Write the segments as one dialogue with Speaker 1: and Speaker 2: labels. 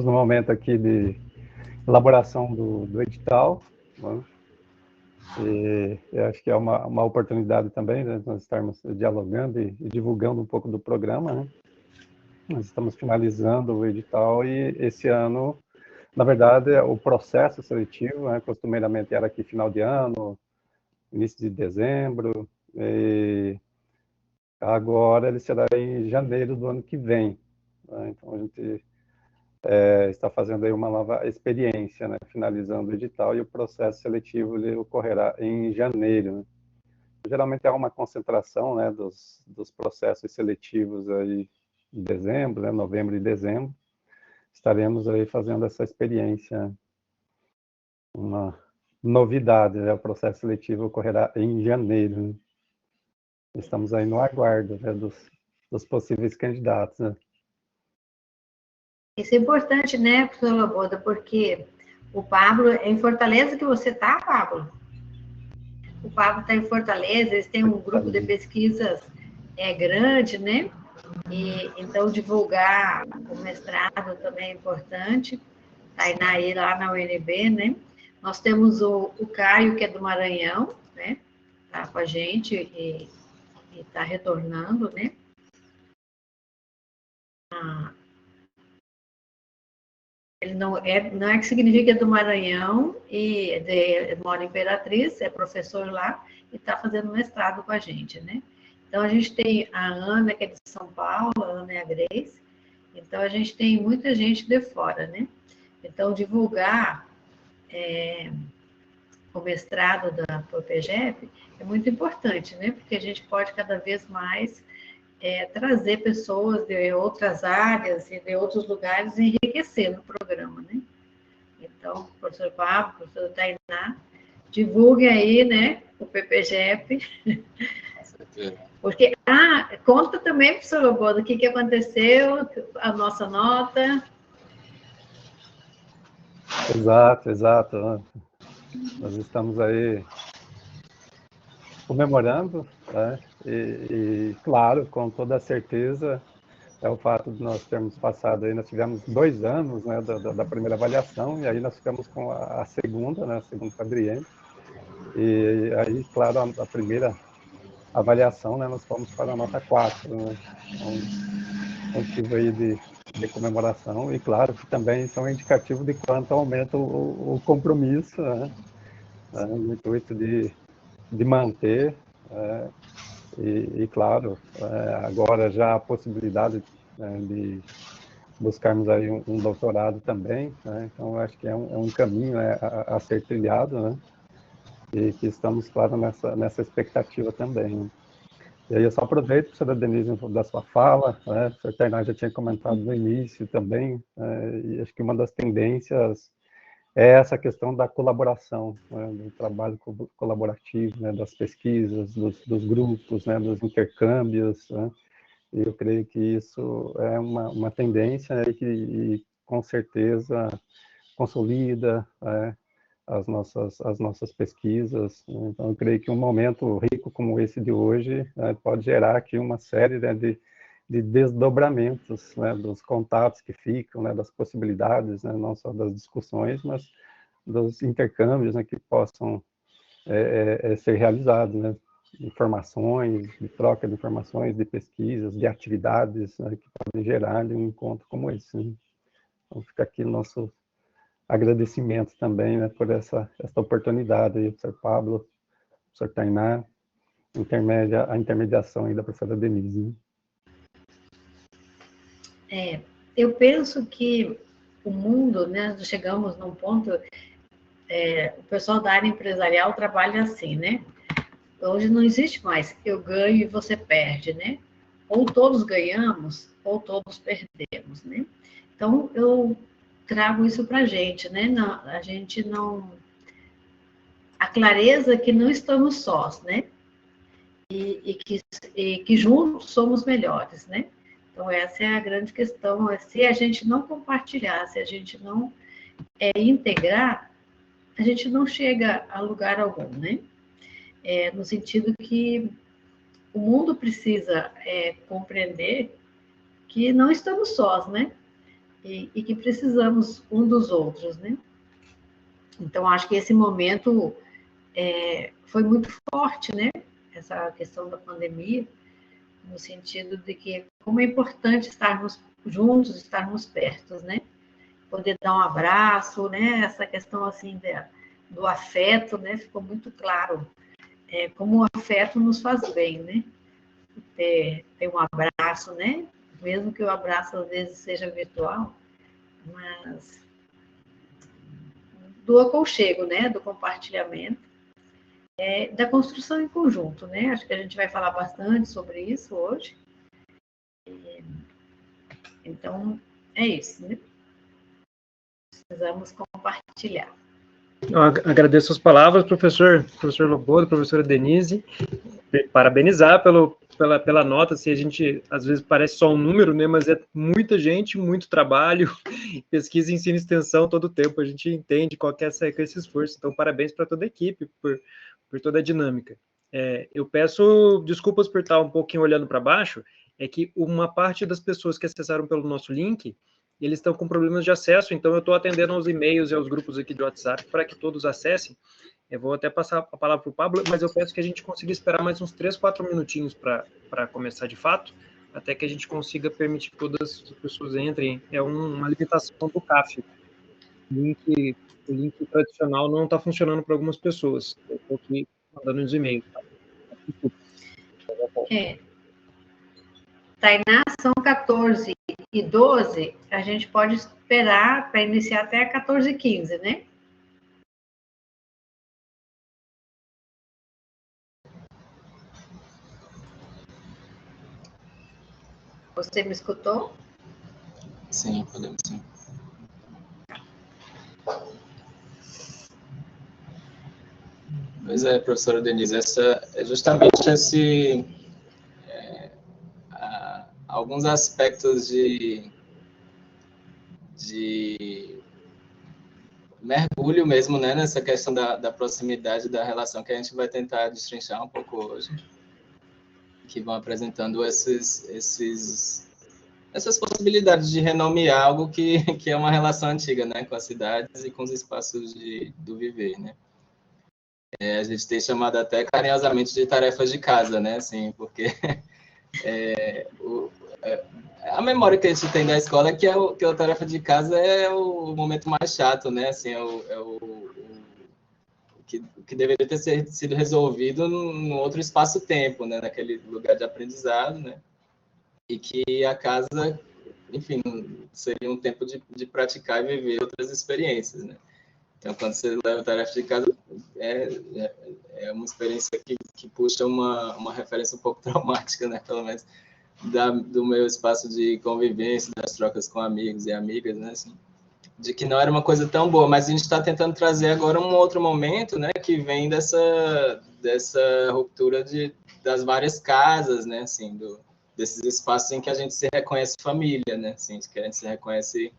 Speaker 1: no momento aqui de elaboração do edital, né? E eu acho que é uma oportunidade também, né, nós estarmos dialogando e divulgando um pouco do programa, né? Nós estamos finalizando o edital e esse ano, na verdade, o processo seletivo, né, costumeiramente era aqui final de ano, início de dezembro, e agora ele será em janeiro do ano que vem, né? Então a gente está fazendo aí uma nova experiência, né? Finalizando o edital e o processo seletivo ele ocorrerá em janeiro, né? Geralmente há uma concentração, né, dos processos seletivos aí em dezembro, né, novembro e dezembro. Estaremos aí fazendo essa experiência, uma novidade, né? O processo seletivo ocorrerá em janeiro, né? Estamos aí no aguardo, né, dos possíveis candidatos, né?
Speaker 2: Isso é importante, né, professor Loboda, porque o Pablo, é em Fortaleza que você está, Pablo? O Pablo está em Fortaleza, eles têm um grupo de pesquisas grande, né? E, então, divulgar o mestrado também é importante. Tainá aí lá na UNB, né? Nós temos o Caio, que é do Maranhão, né? Está com a gente e está retornando, né? Ele não é que significa do Maranhão e mora em Imperatriz, é professor lá e está fazendo mestrado com a gente, né? Então, a gente tem a Ana, que é de São Paulo, a Ana e a Grace. Então, a gente tem muita gente de fora, né? Então, divulgar o mestrado da ProPGEP é muito importante, né? Porque a gente pode cada vez mais trazer pessoas de outras áreas e de outros lugares e enriquecer no programa, né? Então, professor Pablo, professor Tainá, divulguem aí, né, o PPGEP. Porque, conta também, professor Loboda, o que aconteceu, a nossa nota.
Speaker 1: Exato, exato. Nós estamos aí comemorando, né? Claro, com toda a certeza, é o fato de nós termos passado aí, nós tivemos 2 anos, né, da primeira avaliação, e aí nós ficamos com a segunda, né, a segunda quadriênio, e aí, claro, a primeira avaliação, né, nós fomos para a nota 4, né, então, motivo aí de comemoração, e claro que também são indicativos de quanto aumenta o compromisso, né, no intuito de manter, claro, agora já a possibilidade, né, de buscarmos aí um doutorado também, né? Então eu acho que é um caminho, né, a ser trilhado, né? E que estamos, claro, nessa expectativa também, né? E aí eu só aproveito, professora Denise, da sua fala, né? O professor Tainá já tinha comentado no início também, e acho que uma das tendências é essa questão da colaboração, né, do trabalho colaborativo, né, das pesquisas, dos grupos, né, dos intercâmbios, né, e eu creio que isso é uma tendência, né, e com certeza consolida, as nossas pesquisas, né. Então eu creio que um momento rico como esse de hoje, né, pode gerar aqui uma série, né, de desdobramentos, né, dos contatos que ficam, né, das possibilidades, né, não só das discussões, mas dos intercâmbios, né, que possam ser realizados, né, informações, de troca de informações, de pesquisas, de atividades, né, que podem gerar um encontro como esse, né? Então fica aqui o nosso agradecimento também, né, por essa oportunidade aí, professor Pablo, professor Tainá, a intermediação aí da professora Denise, né?
Speaker 2: Eu penso que o mundo, né, nós chegamos num ponto, o pessoal da área empresarial trabalha assim, né? Hoje não existe mais eu ganho e você perde, né? Ou todos ganhamos, ou todos perdemos, né? Então, eu trago isso para a gente, né? Não, a gente não... A clareza que não estamos sós, né? E que juntos somos melhores, né? Então, essa é a grande questão. Se a gente não compartilhar, se a gente não integrar, a gente não chega a lugar algum, né? No sentido que o mundo precisa compreender que não estamos sós, né? e que precisamos um dos outros, né? Então, acho que esse momento foi muito forte, né? Essa questão da pandemia, no sentido de que como é importante estarmos juntos, estarmos perto, né? Poder dar um abraço, né? Essa questão assim do afeto, né? Ficou muito claro como o afeto nos faz bem, né? Ter um abraço, né? Mesmo que o abraço às vezes seja virtual, mas do aconchego, né? Do compartilhamento, da construção em conjunto, né? Acho que a gente vai falar bastante sobre isso hoje. Então, é isso, né? Precisamos compartilhar.
Speaker 3: Eu agradeço as palavras, professor Loboda, professora Denise, parabenizar pela nota, assim, a gente, às vezes, parece só um número, né, mas é muita gente, muito trabalho, pesquisa, ensino e extensão todo o tempo, a gente entende qual que é esse esforço, então, parabéns para toda a equipe, por toda a dinâmica. Eu peço desculpas por estar um pouquinho olhando para baixo, é que uma parte das pessoas que acessaram pelo nosso link, eles estão com problemas de acesso, então eu estou atendendo aos e-mails e aos grupos aqui de WhatsApp para que todos acessem. Eu vou até passar a palavra para o Pablo, mas eu peço que a gente consiga esperar mais uns 3, 4 minutinhos para começar de fato, até que a gente consiga permitir que todas as pessoas entrem. É uma limitação do CAF. O link tradicional não está funcionando para algumas pessoas. Eu estou aqui mandando os e-mails. Tá?
Speaker 2: Tainá, são 14h12, a gente pode esperar para iniciar até 14h15, né? Você me escutou?
Speaker 4: Sim, podemos sim. Pois é, professora Denise, é justamente alguns aspectos de mergulho mesmo, né, nessa questão da proximidade da relação que a gente vai tentar destrinchar um pouco hoje, que vão apresentando essas possibilidades de renomear algo que é uma relação antiga, né, com as cidades e com os espaços do viver, né. A gente tem chamado até carinhosamente de tarefas de casa, né, assim, porque a memória que a gente tem da escola é que a tarefa de casa é o momento mais chato, né, assim, o que deveria ter sido resolvido num outro espaço-tempo, né, naquele lugar de aprendizado, né, e que a casa, enfim, seria um tempo de praticar e viver outras experiências, né. Então, quando você leva a tarefa de casa, é uma experiência que puxa uma referência um pouco traumática, né, pelo menos do meu espaço de convivência, das trocas com amigos e amigas, né, assim, de que não era uma coisa tão boa, mas a gente está tentando trazer agora um outro momento, né, que vem dessa ruptura das várias casas, né, assim, desses espaços em que a gente se reconhece família, né, assim, que a gente se reconhece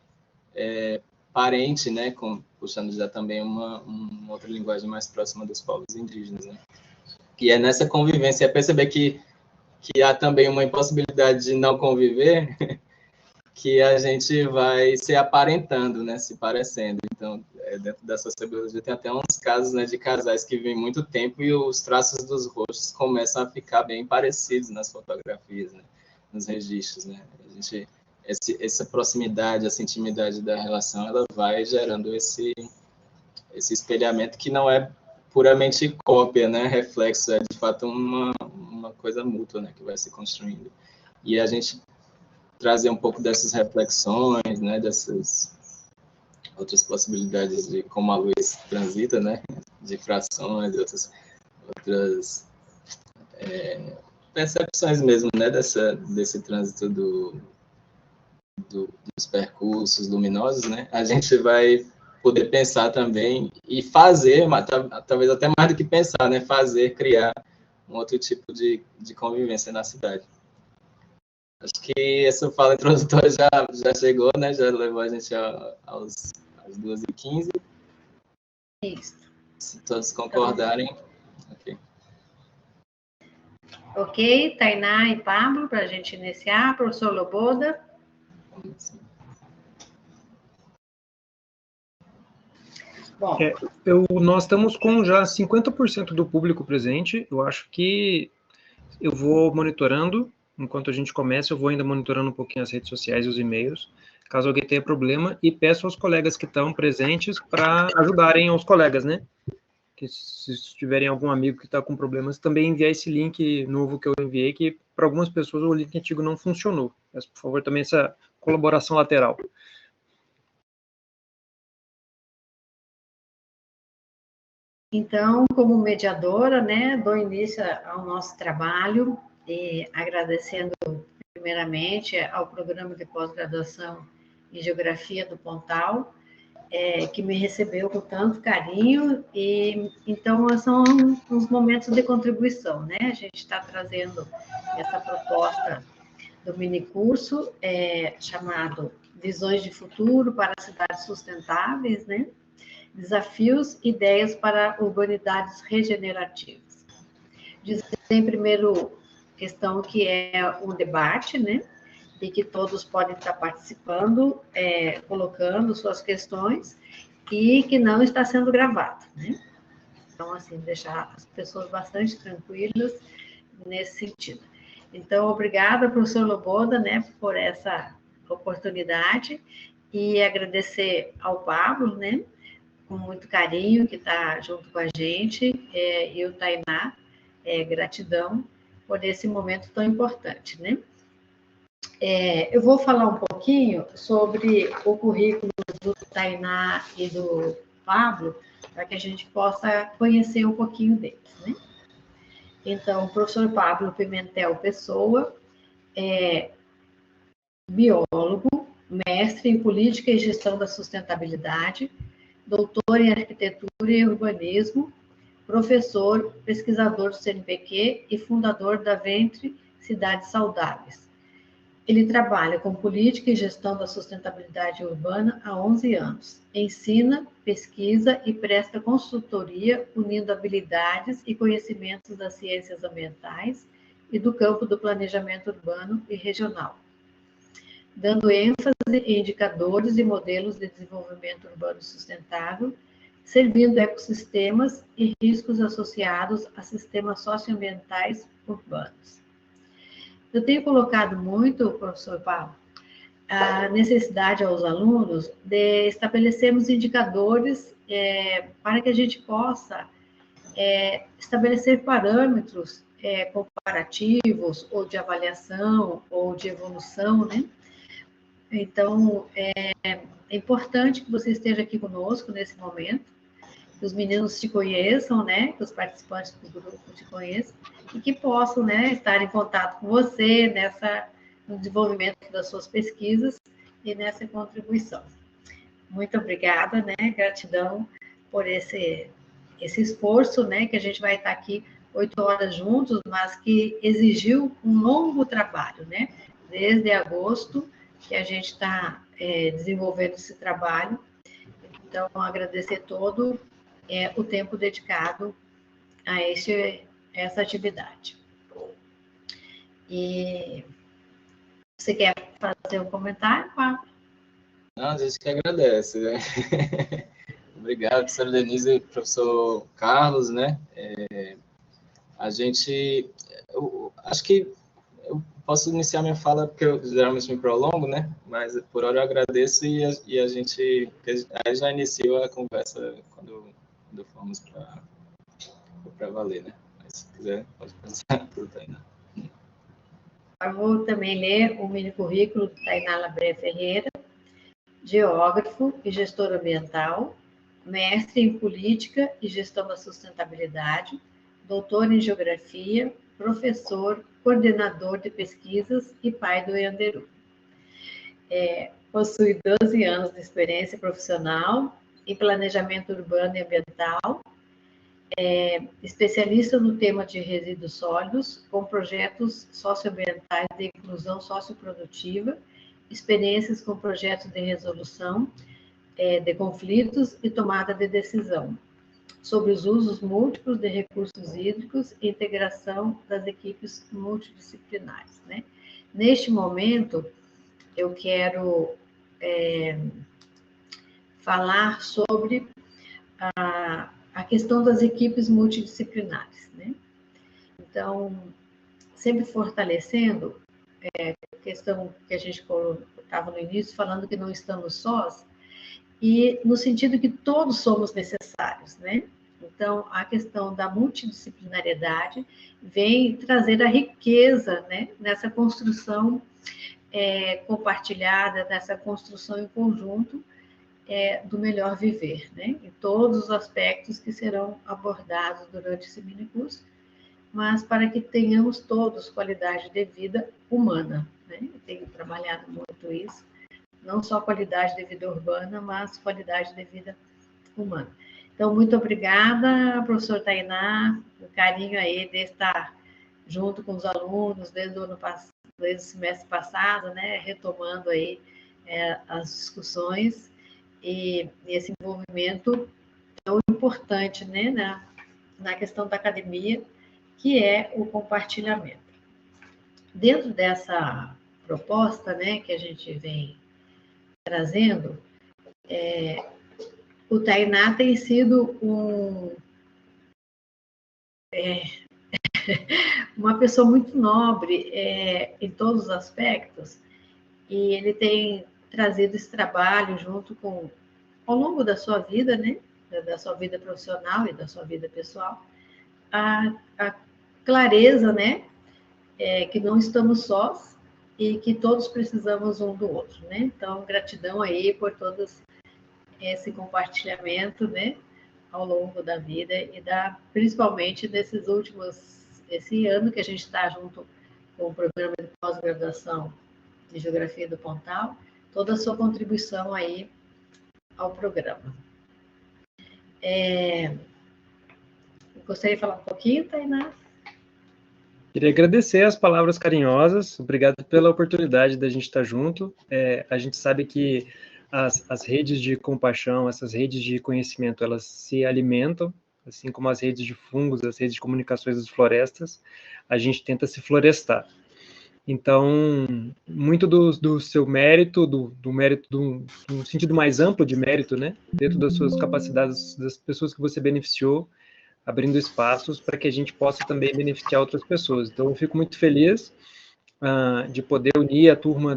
Speaker 4: parente, né, puxando já também uma outra linguagem mais próxima dos povos indígenas, né. E é nessa convivência, é perceber que há também uma impossibilidade de não conviver, que a gente vai se aparentando, né, se parecendo. Então, dentro da sociologia tem até uns casos, né, de casais que vivem muito tempo e os traços dos rostos começam a ficar bem parecidos nas fotografias, né, nos registros, né. Essa proximidade, essa intimidade da relação, ela vai gerando esse espelhamento que não é puramente cópia, né, reflexo, é de fato uma coisa mútua, né, que vai se construindo. E a gente trazer um pouco dessas reflexões, né, dessas outras possibilidades de como a luz transita, né, de frações, outras percepções mesmo, né, desse trânsito dos percursos luminosos, né, a gente vai poder pensar também e fazer, talvez até mais do que pensar, né, fazer, criar um outro tipo de convivência na cidade. Acho que essa fala introdutória já chegou, né, já levou a gente às 2h15.
Speaker 2: Isso.
Speaker 4: Se todos concordarem, ok.
Speaker 2: Ok, Tainá e Pablo, para a gente iniciar. Professor Loboda. Bom,
Speaker 3: Nós estamos com já 50% do público presente. Eu acho que eu vou monitorando, enquanto a gente começa, eu vou ainda monitorando um pouquinho as redes sociais e os e-mails, caso alguém tenha problema, e peço aos colegas que estão presentes para ajudarem os colegas, né? Que se tiverem algum amigo que está com problemas, também enviar esse link novo que eu enviei, que para algumas pessoas o link antigo não funcionou. Mas, por favor, também essa colaboração lateral.
Speaker 2: então, como mediadora, né, dou início ao nosso trabalho, agradecendo primeiramente ao programa de pós-graduação em Geografia do Pontal, que me recebeu com tanto carinho, e então são uns momentos de contribuição, né? A gente está trazendo essa proposta do minicurso, chamado Visões de Futuro para Cidades Sustentáveis, né? Desafios, ideias para urbanidades regenerativas. Dizer, em primeiro questão, que é um debate, né? E que todos podem estar participando, colocando suas questões, e que não está sendo gravado, né? Então, assim, deixar as pessoas bastante tranquilas nesse sentido. Então, obrigada, professor Loboda, né, por essa oportunidade, e agradecer ao Pablo, né, com muito carinho, que está junto com a gente, e o Tainá, gratidão por esse momento tão importante, né? Eu vou falar um pouquinho sobre o currículo do Tainá e do Pablo, para que a gente possa conhecer um pouquinho deles, né? Então, o professor Pablo Pimentel Pessoa é biólogo, mestre em Política e Gestão da Sustentabilidade, doutor em Arquitetura e Urbanismo, professor, pesquisador do CNPq e fundador da Ventre Cidades Saudáveis. Ele trabalha com política e gestão da sustentabilidade urbana há 11 anos. Ensina, pesquisa e presta consultoria, unindo habilidades e conhecimentos das ciências ambientais e do campo do planejamento urbano e regional, dando ênfase em indicadores e modelos de desenvolvimento urbano sustentável, servindo ecossistemas e riscos associados a sistemas socioambientais urbanos. Eu tenho colocado muito, professor Paulo, a necessidade aos alunos de estabelecermos indicadores para que a gente possa estabelecer parâmetros comparativos, ou de avaliação, ou de evolução, né? Então, é importante que você esteja aqui conosco nesse momento, que os meninos te conheçam, né? Que os participantes do grupo te conheçam, e que possam, né, estar em contato com você no desenvolvimento das suas pesquisas e nessa contribuição. Muito obrigada, né? Gratidão por esse esforço, né? Que a gente vai estar aqui 8 horas juntos, mas que exigiu um longo trabalho, né? Desde agosto que a gente está desenvolvendo esse trabalho. Então, agradecer todo o tempo dedicado a essa atividade. E você quer fazer um comentário, Pablo?
Speaker 4: Não, a gente que agradece, né? Obrigado, professora Denise e professor Carlos, né? Eu acho que eu posso iniciar minha fala, porque eu geralmente me prolongo, né? Mas por hora eu agradeço, e a gente aí já iniciou a conversa quando formos para valer, né? Mas se quiser, pode pensar tudo aí, né?
Speaker 2: Eu vou também ler o mini currículo do Tainá Labré Ferreira, geógrafo e gestor ambiental, mestre em política e gestão da sustentabilidade, doutor em geografia, professor, coordenador de pesquisas e pai do Yanderu. Possui 12 anos de experiência profissional em planejamento urbano e ambiental, especialista no tema de resíduos sólidos, com projetos socioambientais de inclusão socioprodutiva, experiências com projetos de resolução de conflitos e tomada de decisão, sobre os usos múltiplos de recursos hídricos e integração das equipes multidisciplinares, né? Neste momento, eu quero falar sobre a questão das equipes multidisciplinares, né? Então, sempre fortalecendo a questão que a gente estava no início, falando que não estamos sós, e no sentido que todos somos necessários, né? Então, a questão da multidisciplinariedade vem trazer a riqueza, né, nessa construção compartilhada, nessa construção em conjunto do melhor viver, né? Em todos os aspectos que serão abordados durante esse minicurso, mas para que tenhamos todos qualidade de vida humana, né? Eu tenho trabalhado muito isso, não só qualidade de vida urbana, mas qualidade de vida humana. Então, muito obrigada, professor Tainá, o carinho aí de estar junto com os alunos desde o semestre passado, né, retomando aí as discussões e esse envolvimento tão importante, né, na questão da academia, que é o compartilhamento. Dentro dessa proposta, né, que a gente vem trazendo, o Tainá tem sido uma pessoa muito nobre em todos os aspectos, e ele tem trazido esse trabalho junto com, ao longo da sua vida, né, da sua vida profissional e da sua vida pessoal, a clareza, né, que não estamos sós e que todos precisamos um do outro, né? Então, gratidão aí por todos esse compartilhamento, né, ao longo da vida e principalmente esse ano que a gente está junto com o programa de pós-graduação de Geografia do Pontal, toda a sua contribuição aí ao programa. Gostaria de falar um pouquinho, Tainá?
Speaker 3: Queria agradecer as palavras carinhosas, obrigado pela oportunidade da gente estar junto. A gente sabe que as redes de compaixão, essas redes de conhecimento, elas se alimentam, assim como as redes de fungos, as redes de comunicações das florestas, a gente tenta se florestar. Então, muito do seu mérito, do mérito, no sentido mais amplo de mérito, né, dentro das suas capacidades, das pessoas que você beneficiou, abrindo espaços para que a gente possa também beneficiar outras pessoas. Então, eu fico muito feliz de poder unir a turma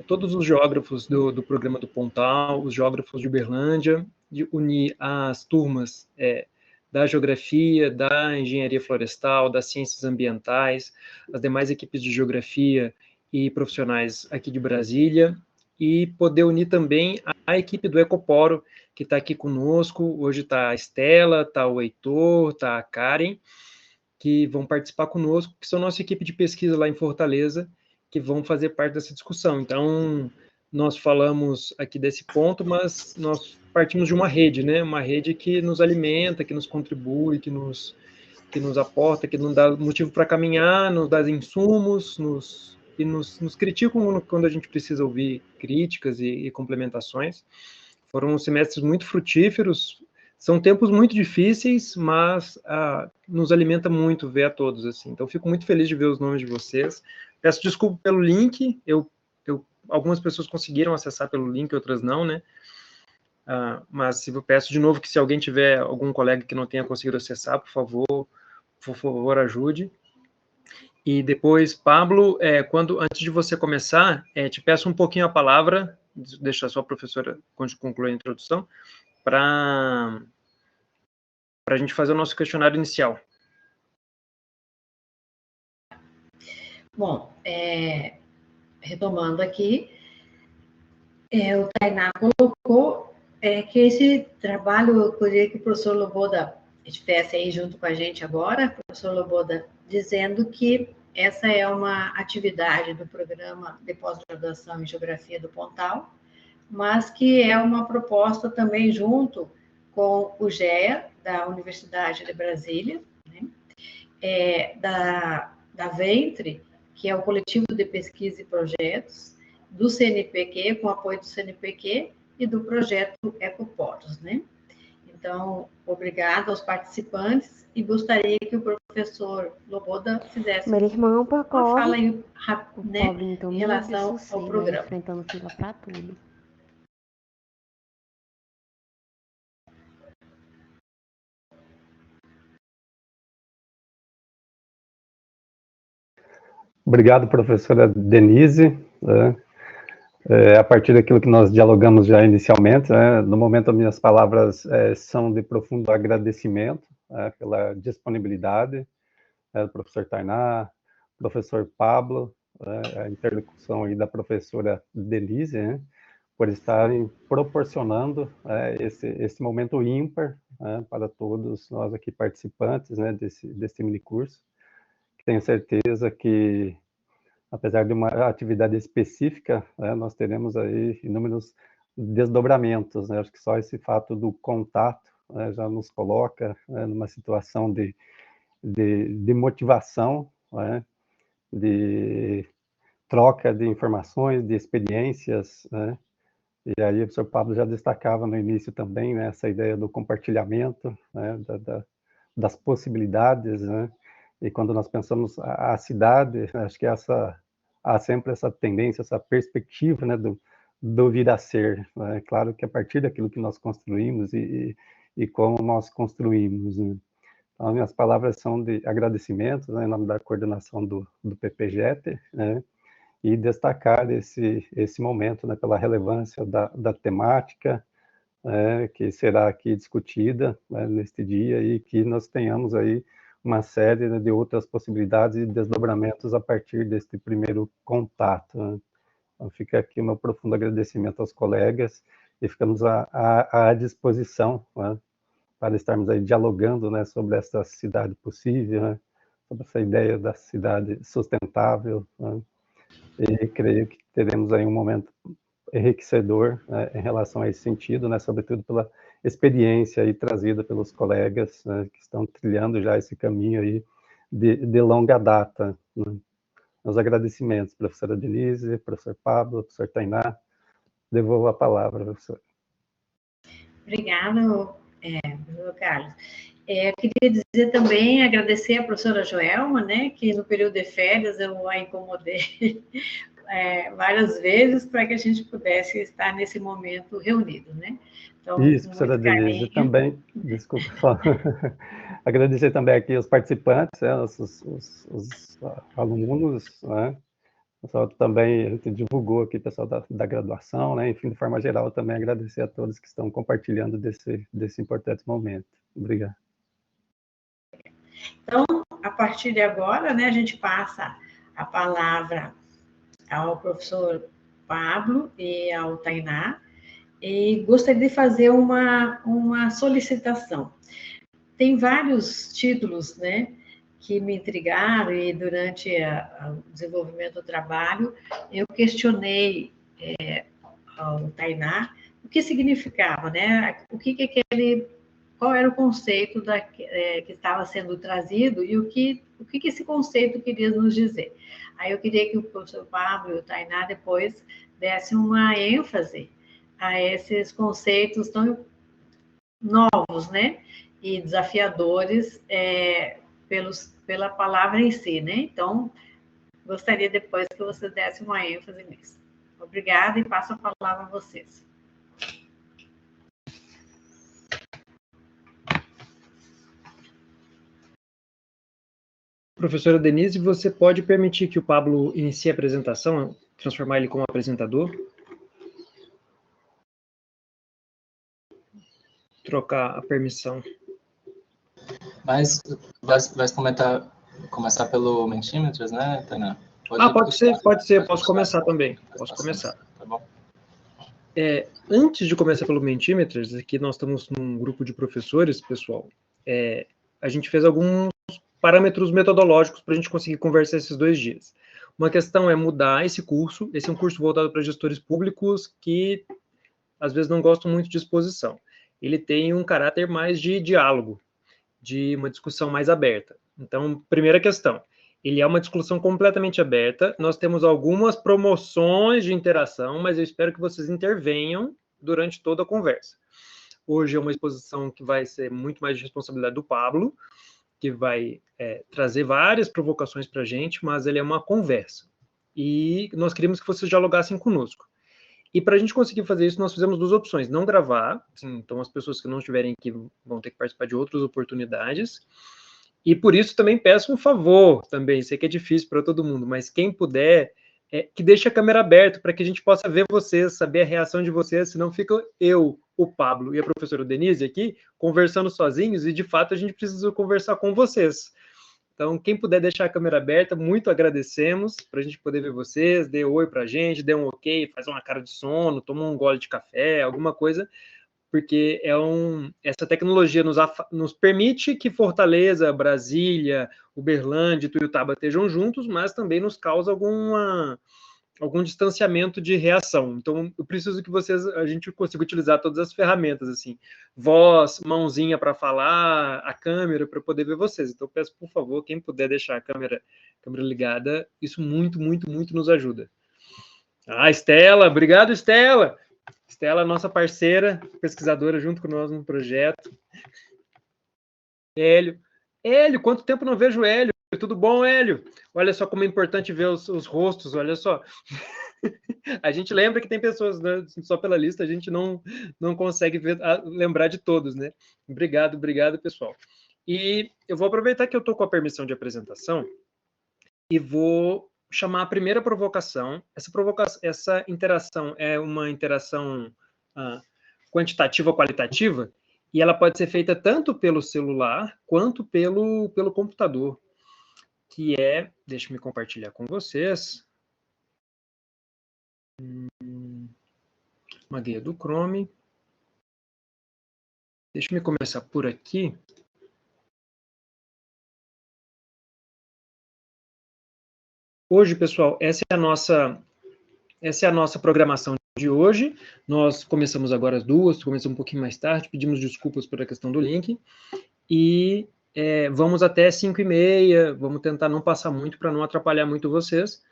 Speaker 3: todos os geógrafos do programa do Pontal, os geógrafos de Uberlândia, de unir as turmas da geografia, da engenharia florestal, das ciências ambientais, as demais equipes de geografia e profissionais aqui de Brasília, e poder unir também a equipe do Ecoporo, que está aqui conosco. Hoje está a Estela, está o Heitor, está a Karen, que vão participar conosco, que são nossa equipe de pesquisa lá em Fortaleza, que vão fazer parte dessa discussão. Então, nós falamos aqui desse ponto, mas nós partimos de uma rede, né? Uma rede que nos alimenta, que nos contribui, que nos aporta, que nos dá motivo para caminhar, nos dá insumos, nos criticam quando a gente precisa ouvir críticas e complementações. Foram semestres muito frutíferos, são tempos muito difíceis, mas nos alimenta muito ver a todos, assim. Então, fico muito feliz de ver os nomes de vocês. Peço desculpa pelo link, algumas pessoas conseguiram acessar pelo link, outras não, né? Mas eu peço de novo que, se alguém tiver algum colega que não tenha conseguido acessar, por favor, ajude. E depois, Pablo, antes de você começar, te peço um pouquinho a palavra, deixa a sua professora concluir a introdução, para a gente fazer o nosso questionário inicial.
Speaker 2: Bom, retomando aqui, o Tainá colocou que esse trabalho, eu queria que o professor Loboda estivesse aí junto com a gente agora, professor Loboda, dizendo que essa é uma atividade do programa de pós-graduação em Geografia do Pontal, mas que é uma proposta também junto com o GEA, da Universidade de Brasília, né? Da Ventre, que é o Coletivo de Pesquisa e Projetos, do CNPq, com apoio do CNPq, e do projeto Ecoporos, né? Então, obrigado aos participantes, e gostaria que o professor Loboda fizesse
Speaker 5: Meu irmão,
Speaker 2: uma fala aí, né,
Speaker 5: Paulinho, então,
Speaker 2: em relação ao programa.
Speaker 5: Enfrentando fila para tudo.
Speaker 1: Obrigado, professora Denise. A partir daquilo que nós dialogamos já inicialmente, no momento as minhas palavras são de profundo agradecimento pela disponibilidade do professor Tainá, professor Pablo, a interlocução aí da professora Denise, por estarem proporcionando esse momento ímpar para todos nós aqui participantes desse minicurso. Tenho certeza que, apesar de uma atividade específica, nós teremos aí inúmeros desdobramentos. Acho que só esse fato do contato já nos coloca numa situação de motivação, de troca de informações, de experiências, E aí o professor Pablo já destacava no início também essa ideia do compartilhamento, das possibilidades, E quando nós pensamos a cidade, acho que há sempre essa tendência, essa perspectiva, do vir a ser. É claro que a partir daquilo que nós construímos e como nós construímos. Então, minhas palavras são de agradecimento, em nome da coordenação do PPGET, e destacar esse momento, pela relevância da temática que será aqui discutida neste dia, e que nós tenhamos aí uma série de outras possibilidades e desdobramentos a partir deste primeiro contato. Então, fica aqui o meu profundo agradecimento aos colegas, e ficamos à disposição para estarmos aí dialogando sobre essa cidade possível, sobre essa ideia da cidade sustentável, E creio que teremos aí um momento enriquecedor em relação a esse sentido, sobretudo pela experiência aí trazida pelos colegas que estão trilhando já esse caminho aí de longa data. Os agradecimentos, professora Denise, professor Pablo, professor Tainá. Devolvo a palavra, professor.
Speaker 2: Obrigada, professor Carlos. Eu queria dizer também, agradecer a professora Joelma, que no período de férias eu a incomodei várias vezes para que a gente pudesse estar nesse momento reunido, Então,
Speaker 1: isso, professora Denise, também, desculpa, só agradecer também aqui os participantes, os alunos, O pessoal também, a gente divulgou aqui, pessoal da graduação, Enfim, de forma geral, também agradecer a todos que estão compartilhando desse importante momento. Obrigado.
Speaker 2: Então, a partir de agora, a gente passa a palavra ao professor Pablo e ao Tainá, e gostaria de fazer uma solicitação. Tem vários títulos, que me intrigaram, e durante o desenvolvimento do trabalho, eu questionei ao Tainá o que significava, qual era o conceito que estava sendo trazido e o que esse conceito queria nos dizer. Aí eu queria que o professor Pablo e o Tainá depois dessem uma ênfase a esses conceitos tão novos, e desafiadores pela palavra em si, Então, gostaria depois que você desse uma ênfase nisso. Obrigada, e passo a palavra a vocês.
Speaker 3: Professora Denise, você pode permitir que o Pablo inicie a apresentação, transformar ele como apresentador? Trocar a permissão.
Speaker 4: Mas vai começar pelo Mentimeters, Tainá?
Speaker 3: Pode ser, posso começar também. Posso começar.
Speaker 4: Tá bom.
Speaker 3: Antes de começar pelo Mentimeters, aqui nós estamos num grupo de professores, pessoal, a gente fez alguns parâmetros metodológicos para a gente conseguir conversar esses 2 dias. Uma questão é mudar esse curso. Esse é um curso voltado para gestores públicos que, às vezes, não gostam muito de exposição. Ele tem um caráter mais de diálogo, de uma discussão mais aberta. Então, primeira questão, ele é uma discussão completamente aberta. Nós temos algumas promoções de interação, mas eu espero que vocês intervenham durante toda a conversa. Hoje é uma exposição que vai ser muito mais de responsabilidade do Pablo, que vai trazer várias provocações para a gente, mas ele é uma conversa. E nós queríamos que vocês dialogassem conosco. E para a gente conseguir fazer isso, nós fizemos 2 opções. Não gravar, então as pessoas que não estiverem aqui vão ter que participar de outras oportunidades. E por isso também peço um favor também, sei que é difícil para todo mundo, mas quem puder, que deixe a câmera aberta para que a gente possa ver vocês, saber a reação de vocês, senão fica eu, o Pablo e a professora Denise aqui conversando sozinhos e de fato a gente precisa conversar com vocês. Então, quem puder deixar a câmera aberta, muito agradecemos para a gente poder ver vocês, dê oi para a gente, dê um ok, faz uma cara de sono, toma um gole de café, alguma coisa, porque essa tecnologia nos permite que Fortaleza, Brasília, Uberlândia e Tuiutaba estejam juntos, mas também nos causa algum distanciamento de reação. Então, eu preciso que a gente consiga utilizar todas as ferramentas, assim, voz, mãozinha para falar, a câmera para poder ver vocês. Então, peço, por favor, quem puder deixar a câmera ligada, isso muito, muito, muito nos ajuda. Estela, obrigado, Estela! Estela, nossa parceira, pesquisadora junto com nós no projeto. Hélio, quanto tempo não vejo o Hélio? Tudo bom, Hélio? Olha só como é importante ver os rostos, olha só. A gente lembra que tem pessoas, né, só pela lista, a gente não consegue lembrar de todos, né? Obrigado, pessoal. E eu vou aproveitar que eu estou com a permissão de apresentação e vou chamar a primeira provocação. Essa interação é uma interação quantitativa ou qualitativa, e ela pode ser feita tanto pelo celular quanto pelo computador, que deixa eu me compartilhar com vocês, uma guia do Chrome. Deixa eu começar por aqui. Hoje, pessoal, essa é a nossa programação de hoje. Nós começamos agora às 2h, começamos um pouquinho mais tarde, pedimos desculpas por a questão do link, e vamos até 5h30, vamos tentar não passar muito para não atrapalhar muito vocês,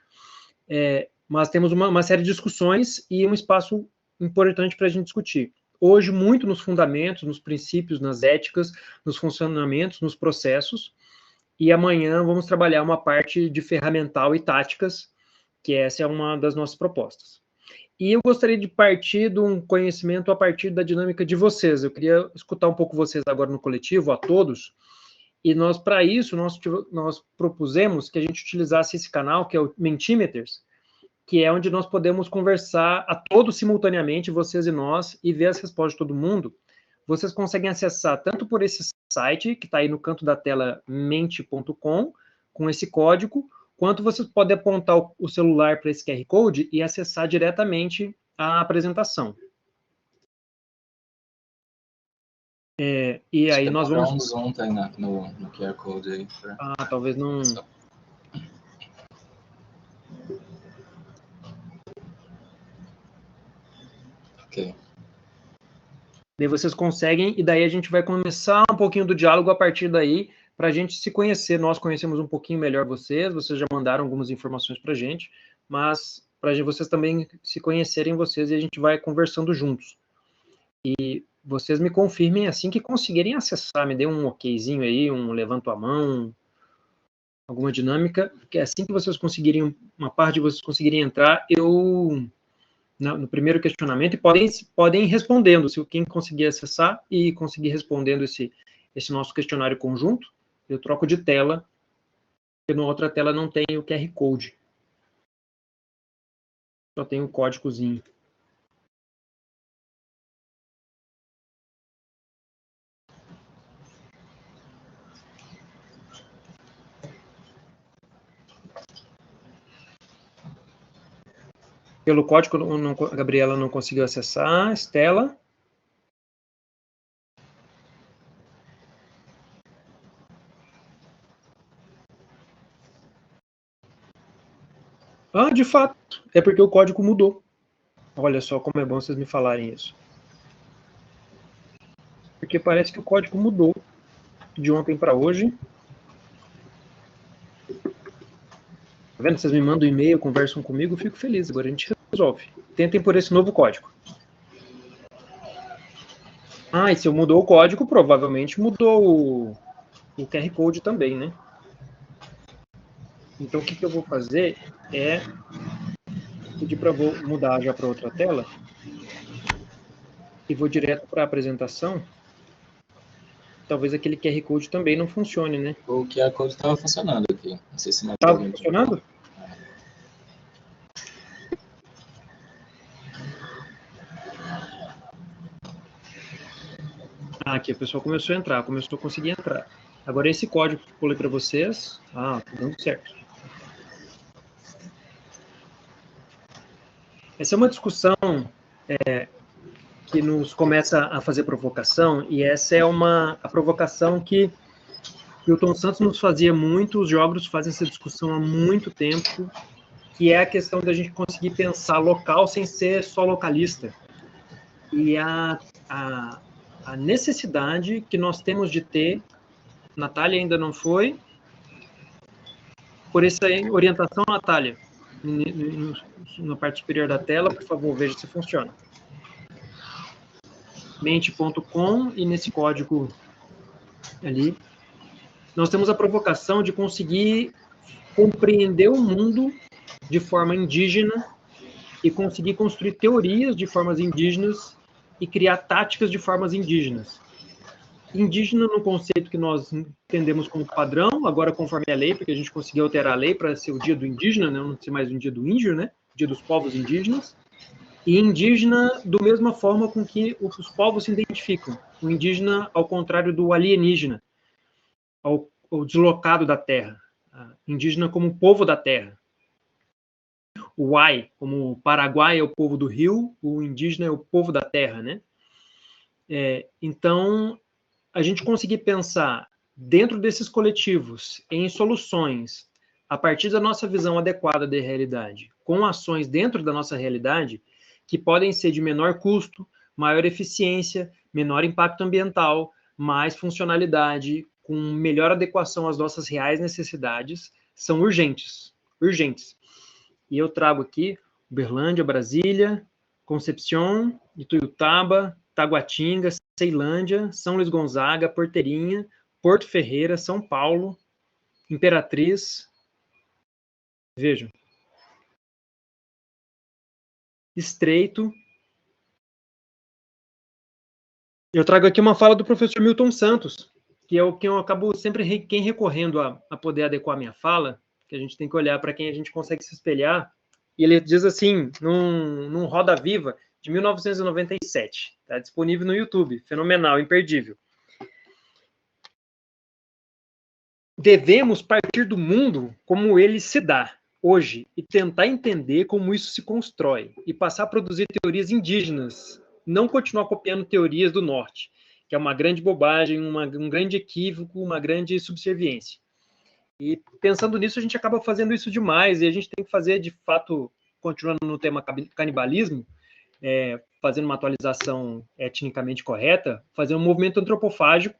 Speaker 3: mas temos uma série de discussões e um espaço importante para a gente discutir. Hoje, muito nos fundamentos, nos princípios, nas éticas, nos funcionamentos, nos processos, e amanhã vamos trabalhar uma parte de ferramental e táticas, que essa é uma das nossas propostas. E eu gostaria de partir de um conhecimento a partir da dinâmica de vocês. Eu queria escutar um pouco vocês agora no coletivo, a todos, e para isso, nós propusemos que a gente utilizasse esse canal, que é o Mentimeters, que é onde nós podemos conversar a todos simultaneamente, vocês e nós, e ver as respostas de todo mundo. Vocês conseguem acessar tanto por esse site, que está aí no canto da tela, mente.com, com esse código, quanto vocês podem apontar o celular para esse QR Code e acessar diretamente a apresentação. E aí nós vamos...
Speaker 4: um zoom tá aí no QR Code aí.
Speaker 3: Talvez não...
Speaker 4: Ok.
Speaker 3: Daí vocês conseguem, e daí a gente vai começar um pouquinho do diálogo a partir daí, para a gente se conhecer. Nós conhecemos um pouquinho melhor vocês já mandaram algumas informações para a gente, mas para vocês também se conhecerem vocês, e a gente vai conversando juntos. E vocês me confirmem assim que conseguirem acessar, me dê um okzinho aí, um levanto a mão, alguma dinâmica, que assim que vocês conseguirem, uma parte de vocês conseguirem entrar, no primeiro questionamento, e podem ir respondendo, se quem conseguir acessar e conseguir respondendo esse nosso questionário conjunto, eu troco de tela, porque na outra tela não tem o QR Code. Só tem o códigozinho. Pelo código, a Gabriela não conseguiu acessar. Estela? De fato, é porque o código mudou. Olha só como é bom vocês me falarem isso. Porque parece que o código mudou de ontem para hoje. Tá vendo? Vocês me mandam um e-mail, conversam comigo, eu fico feliz. Agora a gente resolve. Tentem por esse novo código. E se mudou o código, provavelmente mudou o QR Code também, né? Então, o que eu vou fazer é pedir para mudar já para outra tela e vou direto para a apresentação. talvez aquele QR Code também não funcione, né?
Speaker 4: O QR Code estava funcionando aqui. Não sei se não
Speaker 3: Estava funcionando? Ah, aqui a pessoa começou a entrar, começou a conseguir entrar. Agora esse código que eu pulei para vocês, tá dando certo. Essa é uma discussão que nos começa a fazer provocação, e essa é a provocação que o Tom Santos nos fazia muito, os geógrafos fazem essa discussão há muito tempo, que é a questão da gente conseguir pensar local sem ser só localista. E a necessidade que nós temos de ter, Natália ainda não foi, por essa orientação, Natália, na parte superior da tela, por favor, veja se funciona. mente.com, e nesse código ali, nós temos a provocação de conseguir compreender o mundo de forma indígena e conseguir construir teorias de formas indígenas e criar táticas de formas indígenas. Indígena no conceito que nós entendemos como padrão, agora conforme a lei, porque a gente conseguiu alterar a lei para ser o dia do indígena, né? Não ser mais um dia do índio, né? Dia dos povos indígenas. E indígena da mesma forma com que os povos se identificam. O indígena ao contrário do alienígena, ao deslocado da terra. Indígena como povo da terra. O Uai, como o Paraguai é o povo do rio, o indígena é o povo da terra, né? Então, a gente conseguir pensar dentro desses coletivos em soluções a partir da nossa visão adequada da realidade, com ações dentro da nossa realidade que podem ser de menor custo, maior eficiência, menor impacto ambiental, mais funcionalidade, com melhor adequação às nossas reais necessidades, são urgentes. E eu trago aqui Uberlândia, Brasília, Concepción, Ituiutaba, Taguatinga, Ceilândia, São Luís Gonzaga, Porteirinha, Porto Ferreira, São Paulo, Imperatriz, vejam, Estreito. Eu trago aqui uma fala do professor Milton Santos, que é o que eu acabo sempre recorrendo a poder adequar minha fala, que a gente tem que olhar para quem a gente consegue se espelhar. E ele diz assim, num Roda Viva, de 1997. Está disponível no YouTube. Fenomenal, imperdível. Devemos partir do mundo como ele se dá hoje e tentar entender como isso se constrói e passar a produzir teorias indígenas, não continuar copiando teorias do norte, que é uma grande bobagem, um grande equívoco, uma grande subserviência. E pensando nisso, a gente acaba fazendo isso demais, e a gente tem que fazer, de fato, continuando no tema canibalismo, fazendo uma atualização etnicamente correta, fazer um movimento antropofágico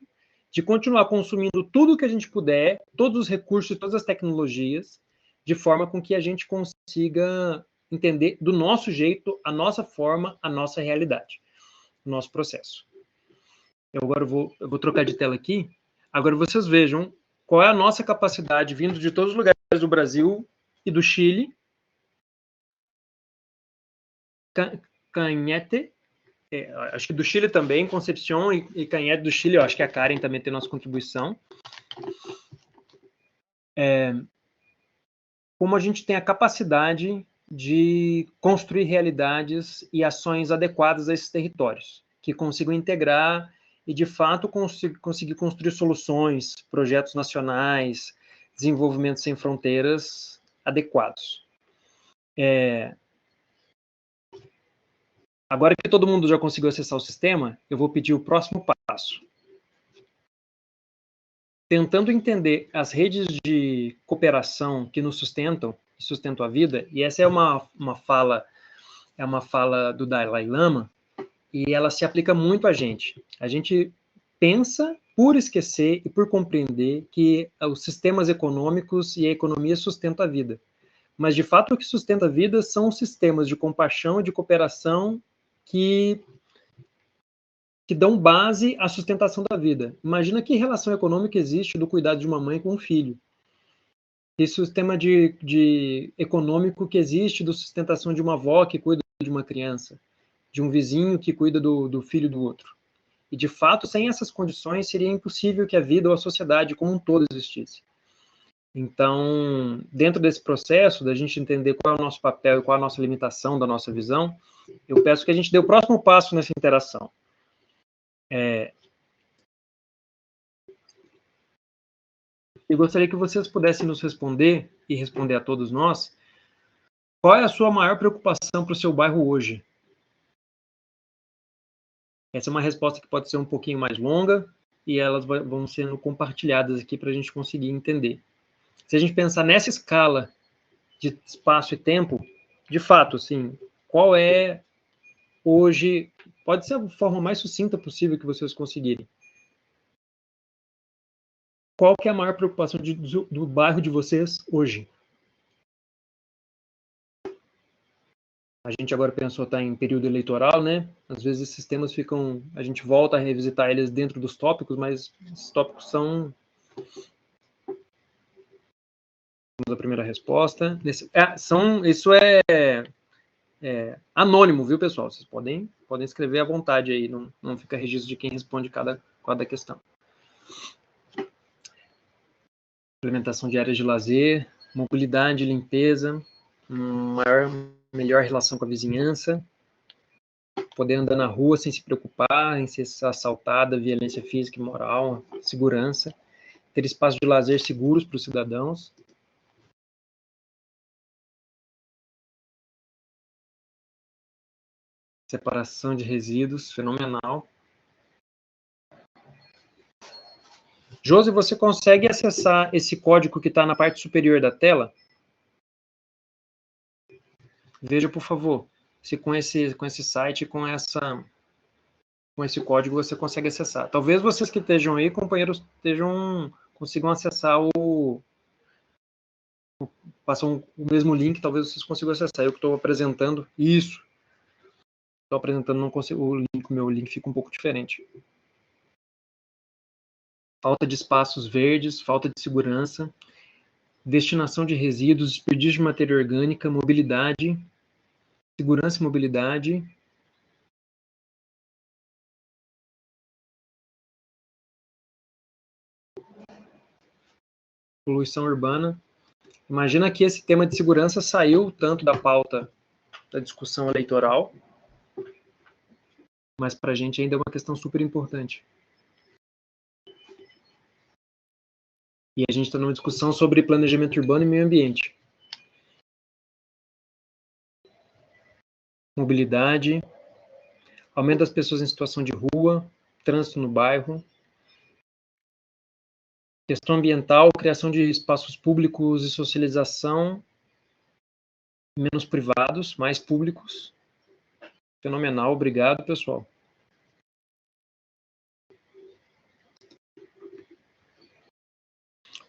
Speaker 3: de continuar consumindo tudo que a gente puder, todos os recursos, todas as tecnologias, de forma com que a gente consiga entender do nosso jeito, a nossa forma, a nossa realidade, o nosso processo. Eu agora vou trocar de tela aqui. Agora vocês vejam qual é a nossa capacidade, vindo de todos os lugares do Brasil e do Chile. Cañete, acho que do Chile também, Concepción e Cañete do Chile, eu acho que a Karen também tem nossa contribuição. Como a gente tem a capacidade de construir realidades e ações adequadas a esses territórios, que consigam integrar e, de fato, conseguir construir soluções, projetos nacionais, desenvolvimento sem fronteiras adequados. Agora que todo mundo já conseguiu acessar o sistema, eu vou pedir o próximo passo. Tentando entender as redes de cooperação que nos sustentam a vida, e essa é uma fala do Dalai Lama, e ela se aplica muito a gente. A gente pensa por esquecer e por compreender que os sistemas econômicos e a economia sustentam a vida. Mas, de fato, o que sustenta a vida são os sistemas de compaixão e de cooperação que dão base à sustentação da vida. Imagina que relação econômica existe do cuidado de uma mãe com um filho. Esse sistema econômico que existe da sustentação de uma avó que cuida de uma criança, de um vizinho que cuida do filho do outro. E, de fato, sem essas condições, seria impossível que a vida ou a sociedade como um todo existisse. Então, dentro desse processo, da gente entender qual é o nosso papel e qual é a nossa limitação da nossa visão, eu peço que a gente dê o próximo passo nessa interação. Eu gostaria que vocês pudessem nos responder, e responder a todos nós, qual é a sua maior preocupação para o seu bairro hoje? Essa é uma resposta que pode ser um pouquinho mais longa, e elas vão sendo compartilhadas aqui para a gente conseguir entender. Se a gente pensar nessa escala de espaço e tempo, de fato, assim, qual é hoje, pode ser a forma mais sucinta possível que vocês conseguirem. Qual que é a maior preocupação do bairro de vocês hoje? A gente agora pensou estar em período eleitoral, né? Às vezes esses temas ficam, a gente volta a revisitar eles dentro dos tópicos, mas esses tópicos são... Vamos à primeira resposta. Isso é anônimo, viu, pessoal? Vocês podem escrever à vontade aí, não fica registro de quem responde cada questão. Implementação de áreas de lazer, mobilidade, limpeza, melhor relação com a vizinhança, poder andar na rua sem se preocupar em ser assaltada, violência física e moral, segurança, ter espaços de lazer seguros para os cidadãos. Separação de resíduos, fenomenal. Josi, você consegue acessar esse código que está na parte superior da tela? Veja, por favor, se com esse site, com esse código você consegue acessar. Talvez vocês que estejam aí, companheiros, consigam acessar passam o mesmo link, talvez vocês consigam acessar. Eu que estou apresentando isso. Estou apresentando, não consigo, o meu link fica um pouco diferente. Falta de espaços verdes, falta de segurança, destinação de resíduos, desperdício de matéria orgânica, mobilidade, segurança e mobilidade, poluição urbana. Imagina que esse tema de segurança saiu tanto da pauta da discussão eleitoral, mas para a gente ainda é uma questão super importante. E a gente está numa discussão sobre planejamento urbano e meio ambiente. Mobilidade, aumento das pessoas em situação de rua, trânsito no bairro, questão ambiental, criação de espaços públicos e socialização, menos privados, mais públicos. Fenomenal, obrigado, pessoal.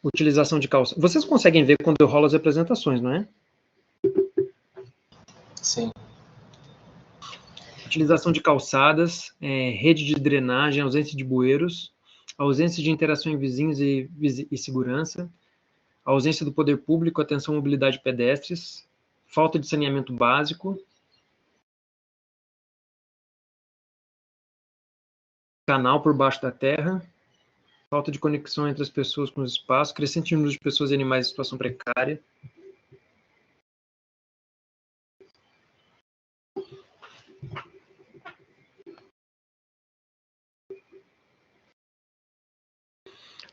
Speaker 3: Utilização de calçadas. Vocês conseguem ver quando eu rolo as apresentações, não é?
Speaker 4: Sim.
Speaker 3: Utilização de calçadas, rede de drenagem, ausência de bueiros, ausência de interação em vizinhos e segurança, ausência do poder público, atenção à mobilidade pedestres, falta de saneamento básico, canal por baixo da terra, falta de conexão entre as pessoas com os espaços, crescente número de pessoas e animais em situação precária.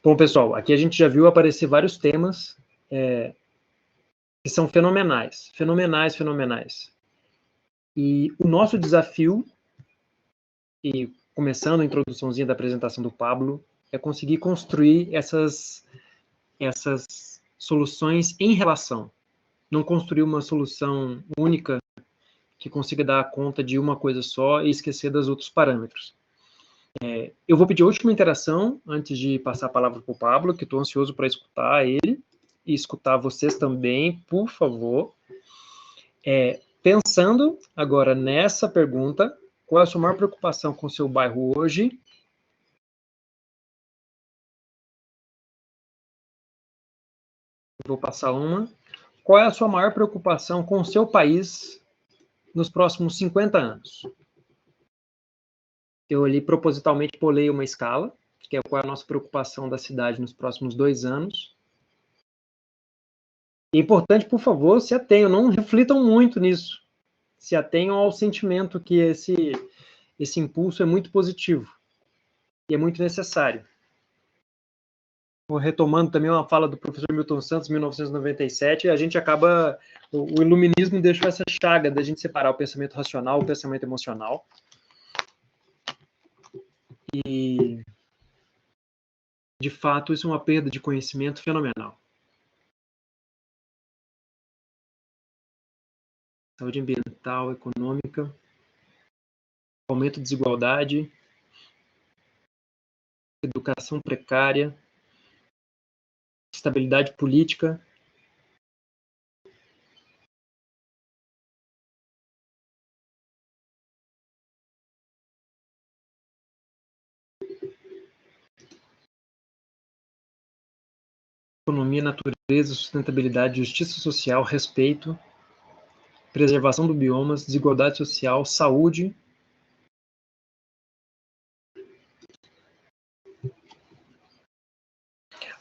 Speaker 3: Bom, pessoal, aqui a gente já viu aparecer vários temas que são fenomenais, fenomenais. E o nosso desafio, e começando a introduçãozinha da apresentação do Pablo, é conseguir construir essas soluções em relação. Não construir uma solução única que consiga dar conta de uma coisa só e esquecer dos outros parâmetros. Eu vou pedir a última interação antes de passar a palavra para o Pablo, que estou ansioso para escutar ele e escutar vocês também, por favor. Pensando agora nessa pergunta, qual é a sua maior preocupação com o seu bairro hoje? Vou passar uma. Qual é a sua maior preocupação com o seu país nos próximos 50 anos? eu ali propositalmente pulei uma escala, que é qual é a nossa preocupação da cidade nos próximos 2 anos. É importante, por favor, se atenham, não reflitam muito nisso. Se atenham ao sentimento que esse impulso é muito positivo e é muito necessário. Vou retomando também uma fala do professor Milton Santos, 1997, a gente acaba, o iluminismo deixou essa chaga da gente separar o pensamento racional do pensamento emocional. E, de fato, isso é uma perda de conhecimento fenomenal. Saúde ambiental, econômica, aumento de desigualdade, educação precária, estabilidade política. Economia, natureza, sustentabilidade, justiça social, respeito, preservação do biomas, desigualdade social, saúde.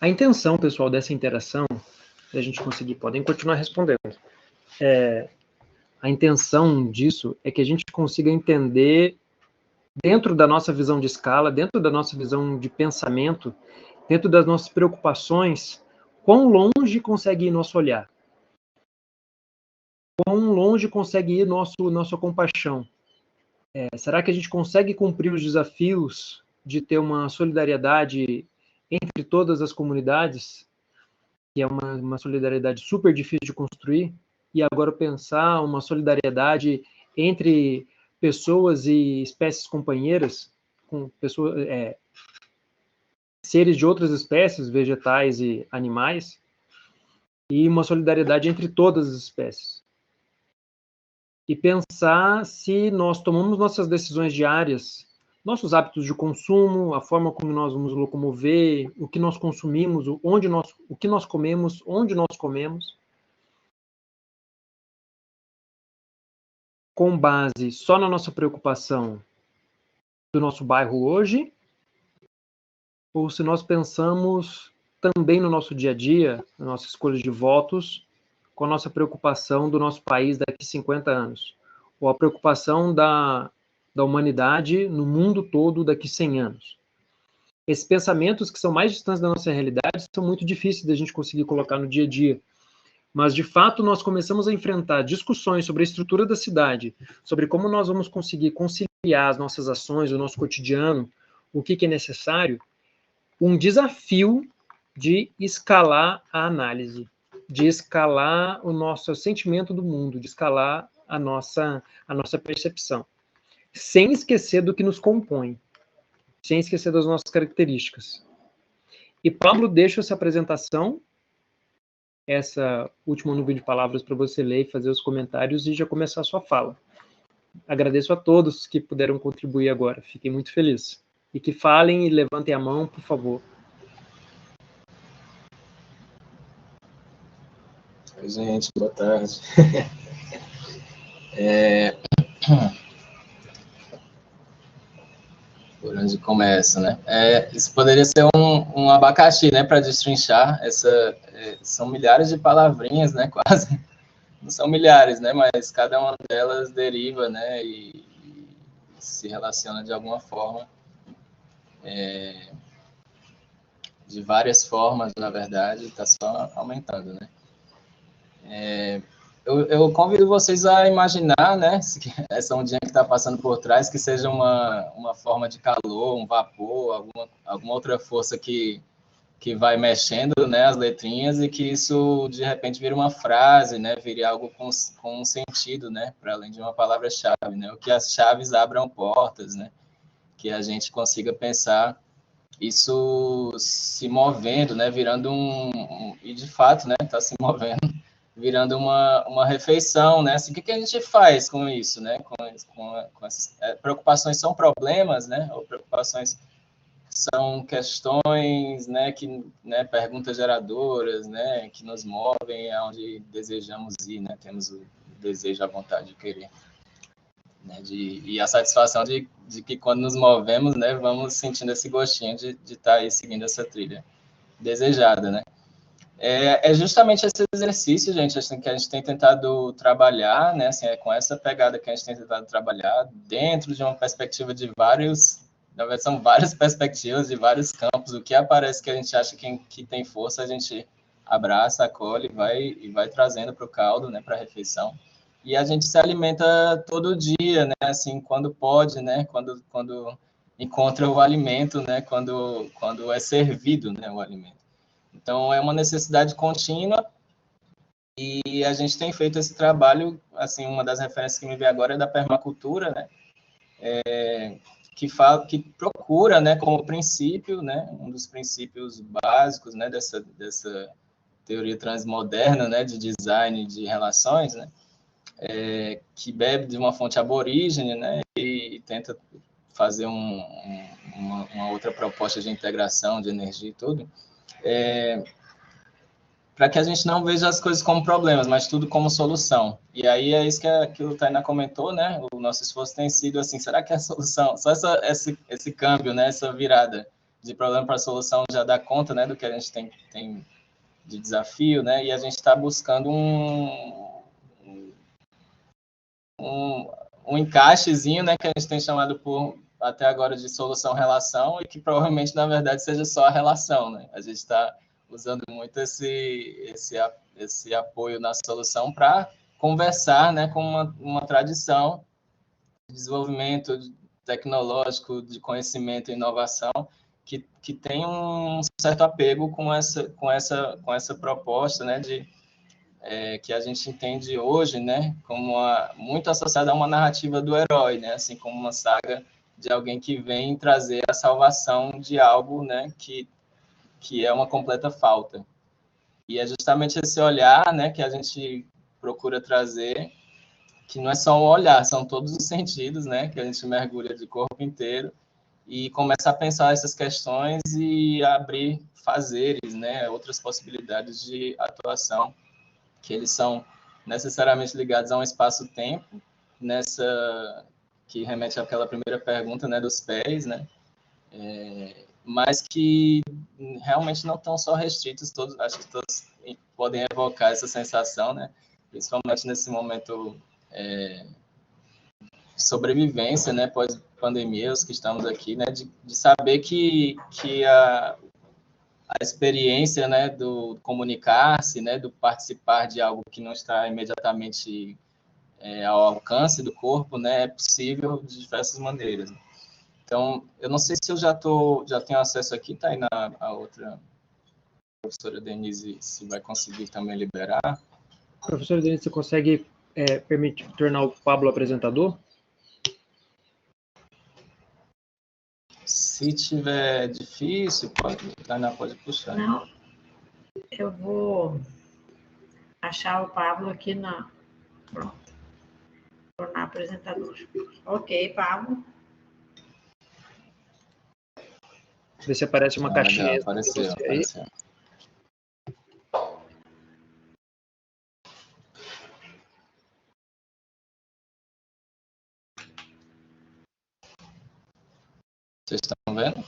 Speaker 3: A intenção, pessoal, dessa interação, se a gente conseguir, podem continuar respondendo. A intenção disso é que a gente consiga entender, dentro da nossa visão de escala, dentro da nossa visão de pensamento, dentro das nossas preocupações, quão longe consegue ir nosso olhar. Quão longe consegue ir nossa compaixão. Será que a gente consegue cumprir os desafios de ter uma solidariedade entre todas as comunidades, que é uma solidariedade super difícil de construir, e agora pensar uma solidariedade entre pessoas e espécies companheiras, com pessoas, seres de outras espécies, vegetais e animais, e uma solidariedade entre todas as espécies. E pensar se nós tomamos nossas decisões diárias, nossos hábitos de consumo, a forma como nós vamos locomover, o que nós consumimos, o que nós comemos, onde nós comemos, com base só na nossa preocupação do nosso bairro hoje, ou se nós pensamos também no nosso dia a dia, na nossa escolha de votos, com a nossa preocupação do nosso país daqui a 50 anos, ou a preocupação da humanidade no mundo todo daqui a 100 anos. Esses pensamentos que são mais distantes da nossa realidade são muito difíceis da gente conseguir colocar no dia a dia, mas de fato nós começamos a enfrentar discussões sobre a estrutura da cidade, sobre como nós vamos conseguir conciliar as nossas ações, o nosso cotidiano, o que é necessário, um desafio de escalar a análise, de escalar o nosso sentimento do mundo, de escalar a nossa percepção, sem esquecer do que nos compõe, sem esquecer das nossas características. E Pablo deixa essa apresentação, essa última nuvem de palavras para você ler e fazer os comentários e já começar a sua fala. Agradeço a todos que puderam contribuir agora, fiquei muito feliz. E que falem e levantem a mão, por favor.
Speaker 4: Oi, gente, boa tarde. Por onde começa, né? Isso poderia ser um abacaxi, né, para destrinchar são milhares de palavrinhas, né, quase. Não são milhares, né, mas cada uma delas deriva, né, e se relaciona de alguma forma, de várias formas, na verdade, está só aumentando, né? Eu convido vocês a imaginar, né, essa ondinha que está passando por trás, que seja uma forma de calor, um vapor, alguma outra força que vai mexendo, né, as letrinhas, e que isso, de repente, vira uma frase, né, vire algo com um sentido, né, para além de uma palavra-chave, né, o que as chaves abram portas, né, que a gente consiga pensar isso se movendo, né, virando e de fato, né, está se movendo, virando uma refeição, né? Assim, o que a gente faz com isso, né? Com essas preocupações são problemas, né? Ou preocupações são questões, né? Perguntas geradoras, né? Que nos movem aonde desejamos ir, né? Temos o desejo, a vontade de querer. né, e a satisfação de que quando nos movemos, né, vamos sentindo esse gostinho de estar aí seguindo essa trilha desejada, né. É justamente esse exercício, gente, assim, que a gente tem tentado trabalhar, né, assim, com essa pegada que a gente tem tentado trabalhar dentro de uma perspectiva de vários, na verdade são várias perspectivas de vários campos, o que aparece que a gente acha que tem força, a gente abraça, acolhe e vai trazendo para o caldo, né, para a refeição. E a gente se alimenta todo dia, né, assim, quando pode, né, quando encontra o alimento, né, quando é servido, né, o alimento. Então, é uma necessidade contínua e a gente tem feito esse trabalho, assim, uma das referências que me vem agora é da permacultura, né? Que procura, né, como princípio, né, um dos princípios básicos, né, dessa teoria transmoderna, né, de design de relações, né, que bebe de uma fonte aborígene, né, e tenta fazer uma outra proposta de integração de energia e tudo, para que a gente não veja as coisas como problemas, mas tudo como solução. E aí é isso que o Tainá comentou, né? O nosso esforço tem sido assim, será que a solução, só esse câmbio, né? Essa virada de problema para solução já dá conta, né? Do que a gente tem de desafio, né? E a gente está buscando um encaixezinho, né? Que a gente tem chamado por até agora de solução-relação e que provavelmente, na verdade, seja só a relação, né? A gente está usando muito esse apoio na solução para conversar, né, com uma tradição de desenvolvimento tecnológico, de conhecimento e inovação, que tem um certo apego com essa proposta, né, que a gente entende hoje, né, como muito associada a uma narrativa do herói, né, assim como uma saga de alguém que vem trazer a salvação de algo, né, que é uma completa falta. E é justamente esse olhar, né, que a gente procura trazer, que não é só um olhar, são todos os sentidos, né, que a gente mergulha de corpo inteiro e começa a pensar essas questões e abrir fazeres, né, outras possibilidades de atuação, que eles são necessariamente ligados a um espaço-tempo, que remete àquela primeira pergunta, né, dos pés, né, mas que realmente não estão só restritos, todos, acho que todos podem evocar essa sensação, né? Principalmente nesse momento de sobrevivência, né? Pós-pandemia, os que estamos aqui, né? De saber que a experiência, né? Do comunicar-se, né? Do participar de algo que não está imediatamente ao alcance do corpo, né? É possível de diversas maneiras. Então, eu não sei se eu já tenho acesso aqui, tá aí a outra professora Denise, se vai conseguir também liberar.
Speaker 3: Professora Denise, você consegue permitir tornar o Pablo apresentador?
Speaker 4: Se tiver difícil, Tainá pode puxar.
Speaker 2: Não, eu vou achar o Pablo aqui na... Pronto. Tornar apresentador. Ok, Pablo.
Speaker 3: Vê se aparece uma caixinha.
Speaker 4: Legal, apareceu. Vocês estão vendo?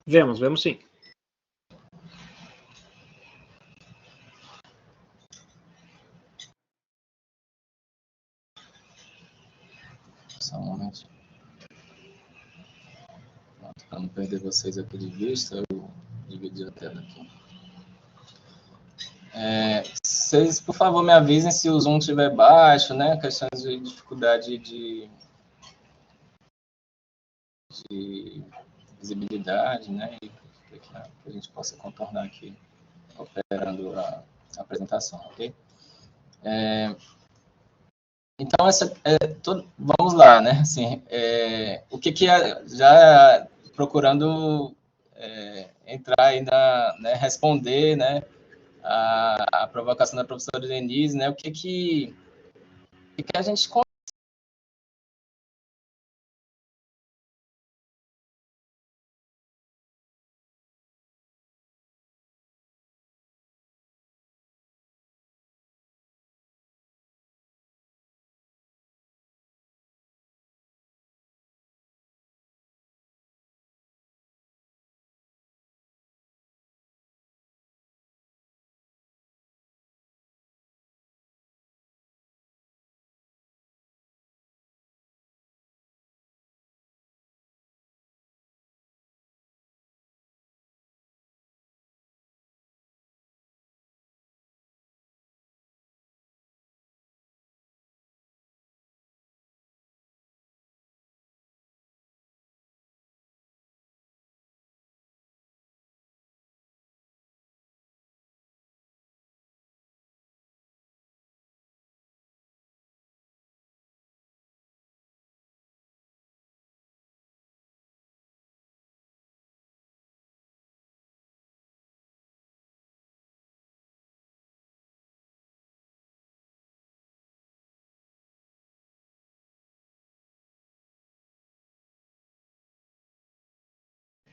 Speaker 3: Vemos sim.
Speaker 4: Só um momento. Para não perder vocês aqui de vista, eu dividi a tela aqui. Vocês, por favor, me avisem se o Zoom estiver baixo, né? Questões de dificuldade de visibilidade, né? E que a gente possa contornar aqui, operando a apresentação, ok? Então, vamos lá, né? Assim, o que já procurando entrar aí né, responder, né, a provocação da professora Denise, né? O que a gente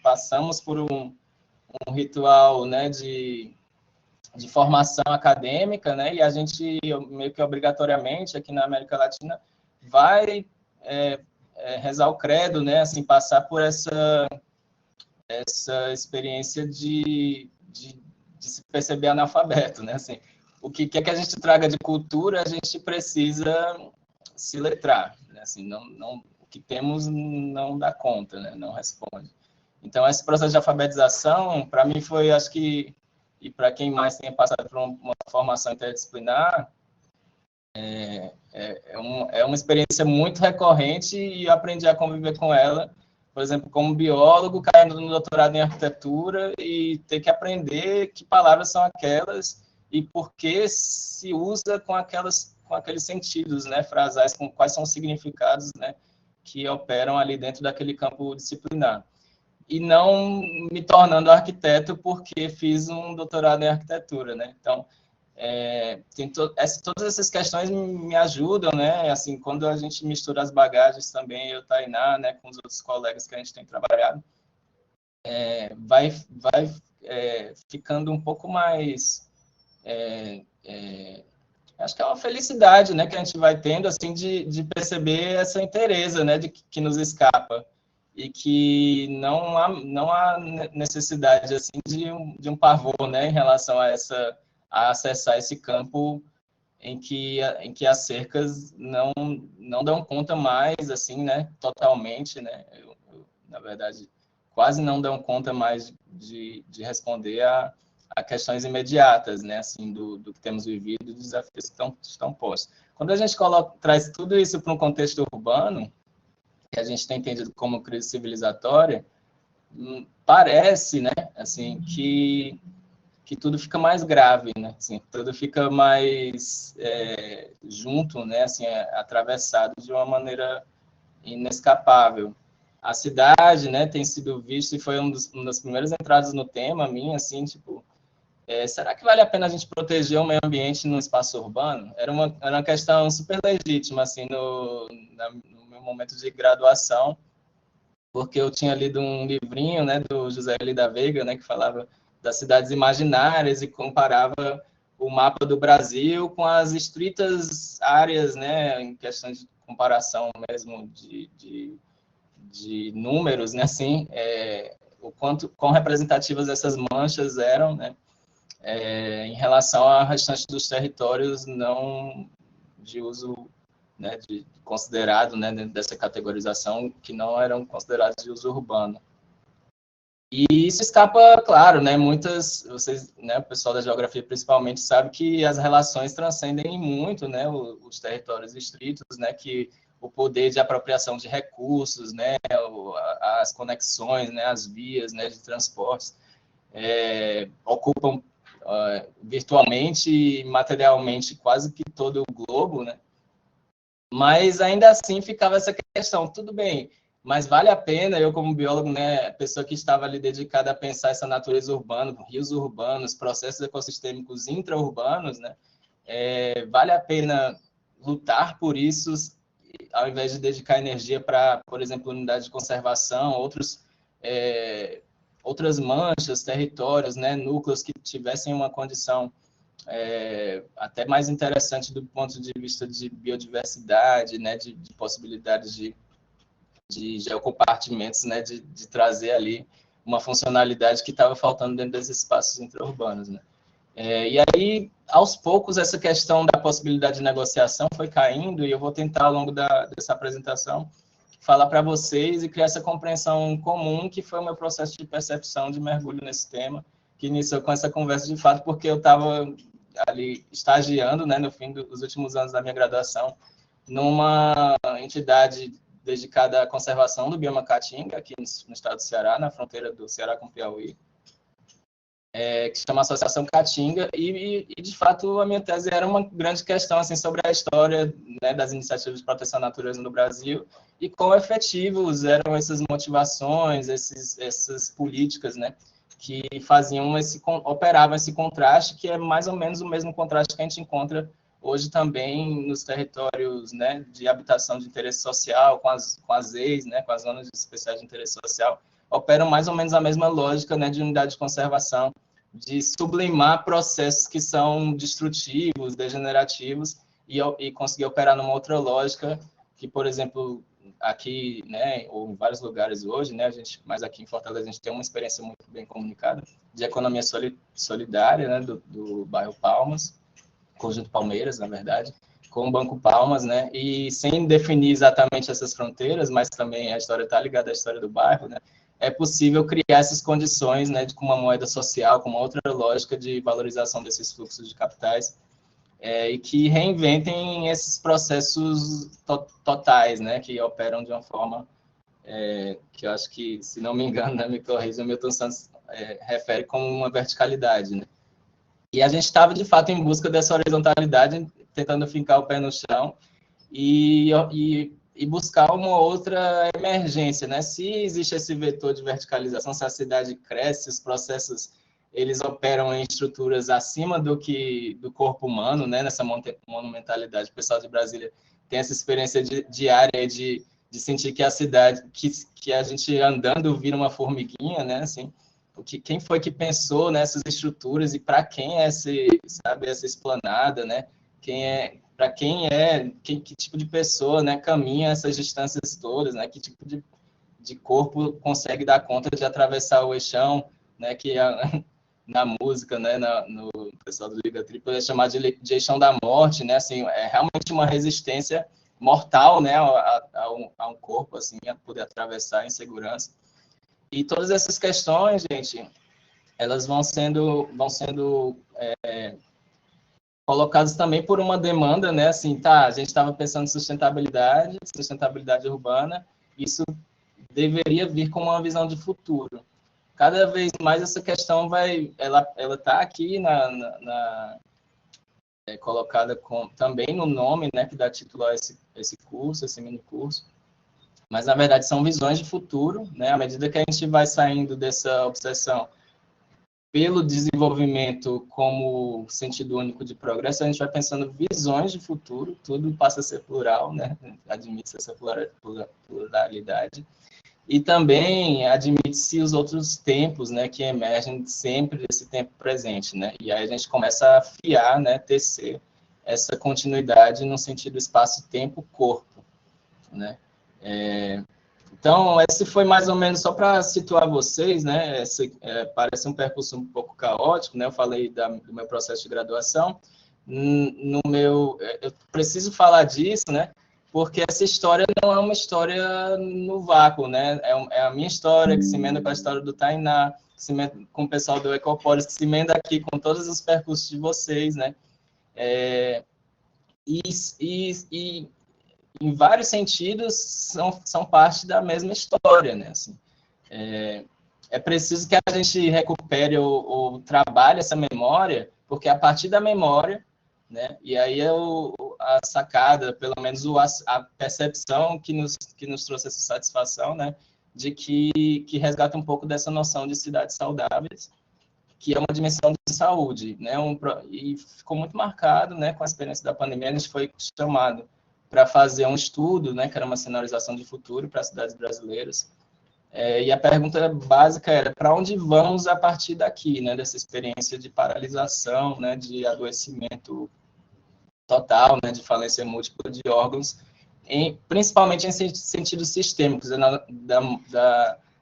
Speaker 4: passamos por um ritual, né, de formação acadêmica, né, e a gente meio que obrigatoriamente aqui na América Latina vai rezar o credo, né, assim, passar por essa experiência de se perceber analfabeto, né, assim, o que quer que a gente traga de cultura, a gente precisa se letrar, né, assim, o que temos não dá conta, né, não responde. Então, esse processo de alfabetização, para mim, foi, acho que, e para quem mais tenha passado por uma formação interdisciplinar, é uma experiência muito recorrente e eu aprendi a conviver com ela, por exemplo, como biólogo, caindo no doutorado em arquitetura e ter que aprender que palavras são aquelas e por que se usa com aqueles sentidos, né, frasais, com quais são os significados, né, que operam ali dentro daquele campo disciplinar. E não me tornando arquiteto porque fiz um doutorado em arquitetura, né? Então, todas essas questões me ajudam, né? Assim, quando a gente mistura as bagagens também, eu, Tainá, né, com os outros colegas que a gente tem trabalhado, vai ficando um pouco mais... acho que é uma felicidade, né, que a gente vai tendo, assim, de perceber essa inteireza, né, que nos escapa. E que não há necessidade assim de um pavor, né, em relação a acessar esse campo em que as cercas não dão conta mais, assim, né, totalmente, né, na verdade, quase não dão conta mais de responder a questões imediatas, né, assim, do que temos vivido, dos desafios que estão postos. Quando a gente traz tudo isso para um contexto urbano, que a gente tem entendido como crise civilizatória, parece, né, assim, que tudo fica mais grave, né, assim, tudo fica mais junto, né, assim, atravessado de uma maneira inescapável. A cidade, né, tem sido vista e foi uma das primeiras entradas no tema, minha, assim, tipo, será que vale a pena a gente proteger o meio ambiente no espaço urbano? Era uma questão super legítima, assim, no meu momento de graduação, porque eu tinha lido um livrinho, né, do José L. da Veiga, né, que falava das cidades imaginárias e comparava o mapa do Brasil com as estritas áreas, né, em questão de comparação mesmo de números, né, assim, quão representativas essas manchas eram, né, em relação ao restante dos territórios não de uso, né, considerado, né, dentro dessa categorização, que não eram considerados de uso urbano. E isso escapa, claro, né, vocês, né, o pessoal da geografia principalmente sabe que as relações transcendem muito, né, os territórios distritos, né, que o poder de apropriação de recursos, né, as conexões, né, as vias, né, de transportes, ocupam virtualmente e materialmente quase que todo o globo, né? Mas ainda assim ficava essa questão, tudo bem, mas vale a pena, eu como biólogo, né, pessoa que estava ali dedicada a pensar essa natureza urbana, rios urbanos, processos ecossistêmicos intra-urbanos, né, vale a pena lutar por isso, ao invés de dedicar energia para, por exemplo, unidade de conservação, outras manchas, territórios, né, núcleos que tivessem uma condição até mais interessante do ponto de vista de biodiversidade, né, de possibilidades de geocompartimentos, né, de trazer ali uma funcionalidade que estava faltando dentro desses espaços intra-urbanos, né. E aí, aos poucos, essa questão da possibilidade de negociação foi caindo, e eu vou tentar, ao longo dessa apresentação, falar para vocês e criar essa compreensão comum, que foi o meu processo de percepção, de mergulho nesse tema, que iniciou com essa conversa de fato, porque eu estava ali estagiando, né, no fim dos últimos anos da minha graduação, numa entidade dedicada à conservação do bioma Caatinga, aqui no estado do Ceará, na fronteira do Ceará com Piauí, que se chama Associação Caatinga, e de fato a minha tese era uma grande questão assim, sobre a história, né, das iniciativas de proteção à natureza no Brasil e quão efetivos eram essas motivações, essas políticas, né, que operavam esse contraste, que é mais ou menos o mesmo contraste que a gente encontra hoje também nos territórios, né, de habitação de interesse social, com as EIs, né, com as zonas especiais de interesse social, operam mais ou menos a mesma lógica, né, de unidade de conservação, de sublimar processos que são destrutivos, degenerativos, e conseguir operar numa outra lógica que, por exemplo, aqui, né, ou em vários lugares hoje, né, mas aqui em Fortaleza a gente tem uma experiência muito bem comunicada de economia solidária, né, do bairro Palmas, Conjunto Palmeiras, na verdade, com o Banco Palmas, né, e sem definir exatamente essas fronteiras, mas também a história está ligada à história do bairro, né, é possível criar essas condições, né, com uma moeda social, com uma outra lógica de valorização desses fluxos de capitais, e que reinventem esses processos totais, né, que operam de uma forma que eu acho que, se não me engano, né, me corrija, o Milton Santos refere como uma verticalidade, né? E a gente estava, de fato, em busca dessa horizontalidade, tentando fincar o pé no chão e buscar uma outra emergência, né? Se existe esse vetor de verticalização, se a cidade cresce, os processos eles operam em estruturas acima do corpo humano, né? Nessa monumentalidade. O pessoal de Brasília tem essa experiência diária de sentir que a cidade, que a gente andando vira uma formiguinha, né? Assim, quem foi que pensou nessas estruturas e para quem é essa esplanada, né? Que tipo de pessoa, né, caminha essas distâncias todas, né? Que tipo de corpo consegue dar conta de atravessar o eixão, né? Que na música, né, no pessoal do Liga Tripla é chamado de eixão da morte, né? Assim, é realmente uma resistência mortal, né, a um corpo, assim, a poder atravessar em segurança. E todas essas questões, gente, elas vão sendo colocadas também por uma demanda, né, assim, a gente estava pensando em sustentabilidade urbana, isso deveria vir com uma visão de futuro. Cada vez mais essa questão ela está aqui colocada também no nome, né, que dá título a esse curso, esse mini curso, mas na verdade são visões de futuro, né, à medida que a gente vai saindo dessa obsessão pelo desenvolvimento como sentido único de progresso, a gente vai pensando visões de futuro, tudo passa a ser plural, né, admite-se essa pluralidade, e também admite-se os outros tempos, né, que emergem sempre desse tempo presente, né, e aí a gente começa a afiar, né, tecer essa continuidade no sentido espaço-tempo-corpo, né. Então, esse foi mais ou menos só para situar vocês, né, parece um percurso um pouco caótico, né, eu falei do meu processo de graduação, eu preciso falar disso, né, porque essa história não é uma história no vácuo, né? É a minha história que se emenda com a história do Tainá, que se emenda com o pessoal do Ecopolis, que se emenda aqui com todos os percursos de vocês, né? E em vários sentidos são parte da mesma história, né? Assim, é preciso que a gente recupere ou trabalhe essa memória, porque a partir da memória, né? E aí a sacada, pelo menos a percepção que nos trouxe essa satisfação, né? De que resgata um pouco dessa noção de cidades saudáveis, que é uma dimensão de saúde, né? E ficou muito marcado, né? Com a experiência da pandemia, a gente foi chamado para fazer um estudo, né? Que era uma sinalização de futuro para as cidades brasileiras. E a pergunta básica era: para onde vamos a partir daqui, né, dessa experiência de paralisação, né, de adoecimento total, né, de falência múltipla de órgãos, principalmente em sentidos sistêmicos,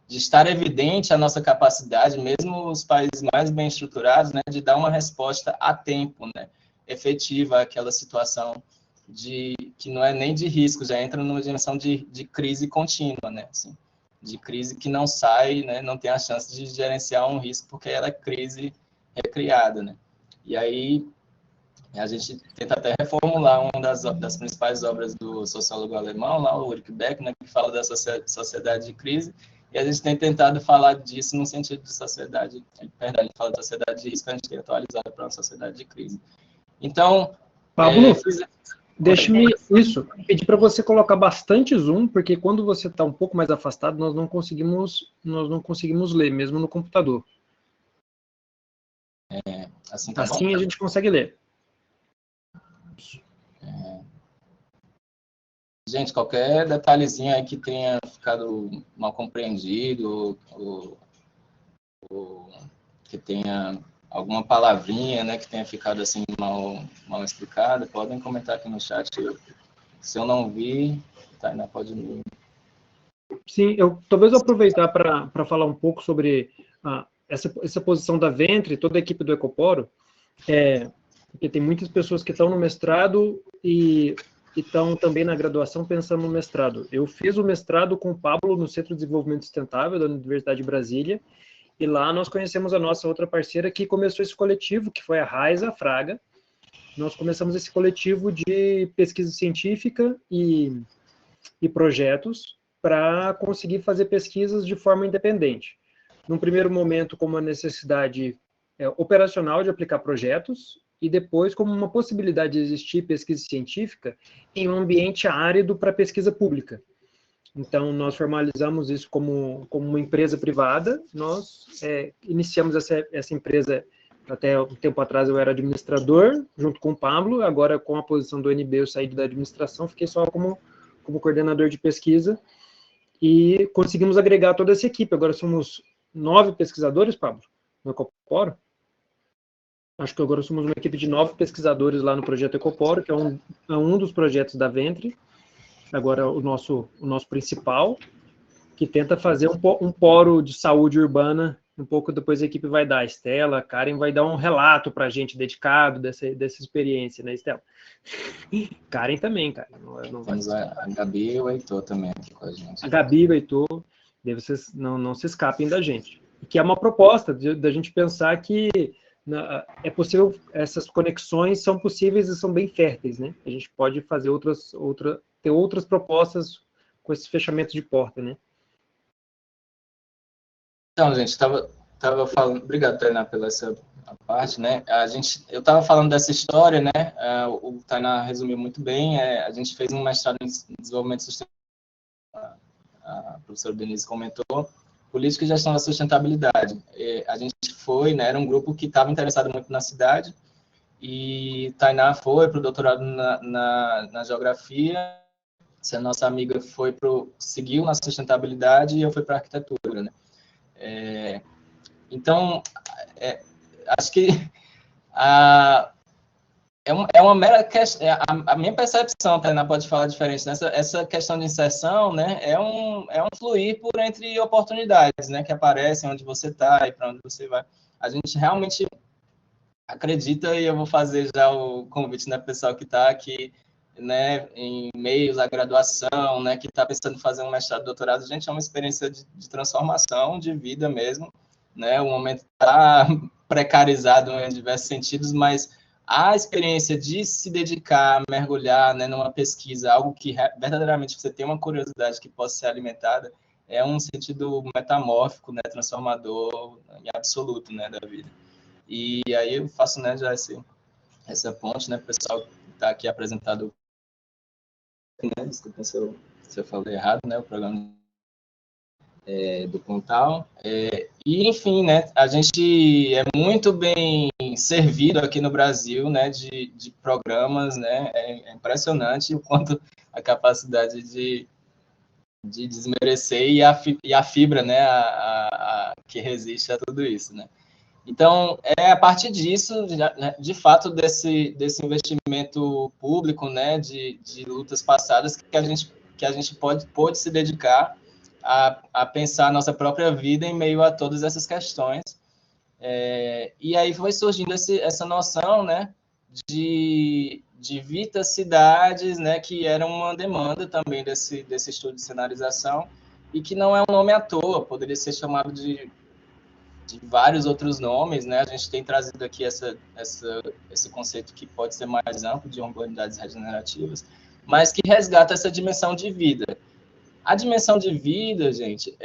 Speaker 4: de estar evidente a nossa capacidade, mesmo os países mais bem estruturados, né, de dar uma resposta a tempo, né, efetiva àquela situação que não é nem de risco, já entra numa dimensão de crise contínua, né, assim, de crise que não sai, né, não tem a chance de gerenciar um risco, porque ela é crise recriada, né. E aí a gente tenta até reformular uma das principais obras do sociólogo alemão, lá, o Ulrich Beck, né, que fala da sociedade de crise, e a gente tem tentado falar disso no sentido de sociedade, ele fala de sociedade de risco, a gente tem atualizado para uma sociedade de crise. Então,
Speaker 3: Pablo, deixe-me pedir para você colocar bastante zoom, porque quando você está um pouco mais afastado, nós não conseguimos ler, mesmo no computador.
Speaker 4: Assim tá
Speaker 3: assim
Speaker 4: bom?
Speaker 3: A gente consegue ler.
Speaker 4: gente, qualquer detalhezinho aí que tenha ficado mal compreendido, ou que tenha alguma palavrinha, né, que tenha ficado assim mal explicada, podem comentar aqui no chat. Se eu não vi, Tainá pode me...
Speaker 3: Sim, talvez eu aproveitar para falar um pouco sobre essa posição da Ventre, toda a equipe do Ecoporo, porque tem muitas pessoas que estão no mestrado e estão também na graduação pensando no mestrado. Eu fiz o mestrado com o Pablo no Centro de Desenvolvimento Sustentável da Universidade de Brasília, e lá nós conhecemos a nossa outra parceira que começou esse coletivo, que foi a Raiza Fraga. Nós começamos esse coletivo de pesquisa científica e projetos para conseguir fazer pesquisas de forma independente. Num primeiro momento, como uma necessidade operacional de aplicar projetos, e depois como uma possibilidade de existir pesquisa científica em um ambiente árido para pesquisa pública. Então, nós formalizamos isso como uma empresa privada, nós iniciamos essa empresa, até um tempo atrás eu era administrador, junto com o Pablo, agora com a posição do NB eu saí da administração, fiquei só como coordenador de pesquisa, e conseguimos agregar toda essa equipe. Agora somos 9 pesquisadores, Pablo, no Ecoporo. Acho que agora somos uma equipe de 9 pesquisadores lá no projeto Ecoporo, que é um dos projetos da Ventre, agora o nosso principal, que tenta fazer um poro de saúde urbana. Um pouco depois a equipe vai dar, a Estela, a Karen vai dar um relato para a gente dedicado dessa experiência, né, Estela? Karen também, cara. Não
Speaker 4: Temos a Gabi e o Heitor também aqui com a gente.
Speaker 3: A Gabi e o Heitor, vocês não se escapem da gente. Que é uma proposta da gente pensar que é possível, essas conexões são possíveis e são bem férteis, né? A gente pode fazer ter outras propostas com esse fechamento de porta, né?
Speaker 4: Então, gente, estava falando... Obrigado, Tainá, pela essa parte, né? Eu estava falando dessa história, né? O Tainá resumiu muito bem. A gente fez um mestrado em desenvolvimento sustentável, a professora Denise comentou, política e gestão da sustentabilidade. A gente foi, né? Era um grupo que estava interessado muito na cidade, e Tainá foi para o doutorado na geografia, essa nossa amiga seguiu na sustentabilidade, e eu fui para a arquitetura, né? Então, acho que é uma mera questão, a minha percepção, Tainá pode falar diferente, nessa essa questão de inserção, né, é um fluir por entre oportunidades, né, que aparecem onde você está e para onde você vai. A gente realmente acredita, e eu vou fazer já o convite, né, pessoal que está aqui, né, em meios à graduação, né, que está pensando em fazer um mestrado, doutorado. Gente, é uma experiência de transformação de vida mesmo, né, o momento está precarizado em diversos sentidos, mas a experiência de se dedicar, mergulhar, né, numa pesquisa, algo que verdadeiramente você tem uma curiosidade que possa ser alimentada, é um sentido metamórfico, né, transformador em absoluto, né, da vida. E aí eu faço, né, já essa ponte, né, pessoal que está aqui apresentado, né, desculpa se eu falei errado, né, o programa do Pontal. E, enfim, né, a gente é muito bem servido aqui no Brasil, né, de programas, né, é impressionante o quanto a capacidade de desmerecer e a fibra, né, que resiste a tudo isso, né. Então, é a partir disso, de fato, desse investimento público, né, de lutas passadas, que a gente pode se dedicar a pensar a nossa própria vida em meio a todas essas questões. E aí foi surgindo essa noção, né, de Vitas Cidades, né, que era uma demanda também desse estudo de cenarização, e que não é um nome à toa, poderia ser chamado de vários outros nomes, né? A gente tem trazido aqui esse conceito que pode ser mais amplo, de urbanidades regenerativas, mas que resgata essa dimensão de vida. A dimensão de vida, gente,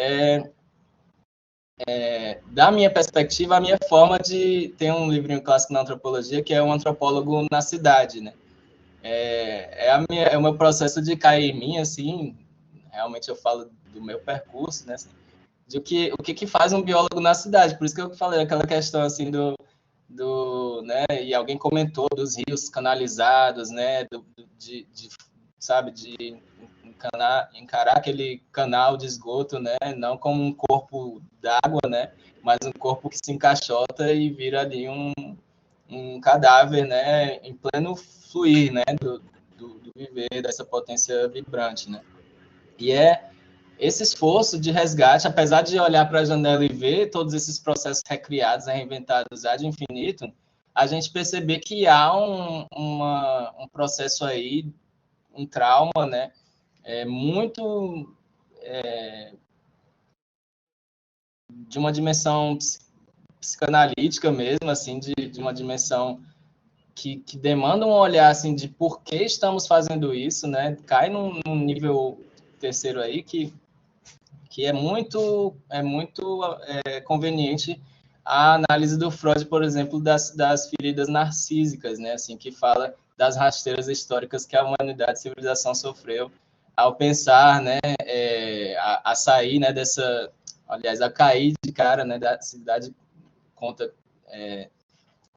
Speaker 4: da minha perspectiva, a minha forma de... Tem um livrinho clássico na antropologia, que é um antropólogo na cidade, né? É o meu processo de cair em mim, assim, realmente eu falo do meu percurso, né? Assim, de o que faz um biólogo na cidade. Por isso que eu falei aquela questão assim né, e alguém comentou dos rios canalizados, né, sabe, de encarar aquele canal de esgoto, né, não como um corpo d'água, né, mas um corpo que se encaixota e vira ali um cadáver, né, em pleno fluir, né, do viver, dessa potência vibrante, né. E esse esforço de resgate, apesar de olhar para a janela e ver todos esses processos recriados, reinventados ad infinito, a gente perceber que há um processo aí, um trauma, né, muito de uma dimensão psicanalítica mesmo, assim, de uma dimensão que demanda um olhar assim de por que estamos fazendo isso, né? Cai num nível terceiro aí que é muito conveniente a análise do Freud, por exemplo, das feridas narcísicas, né? Assim, que fala das rasteiras históricas que a humanidade, a civilização sofreu ao pensar, né, a sair, né, aliás, a cair de cara, né, da cidade, conta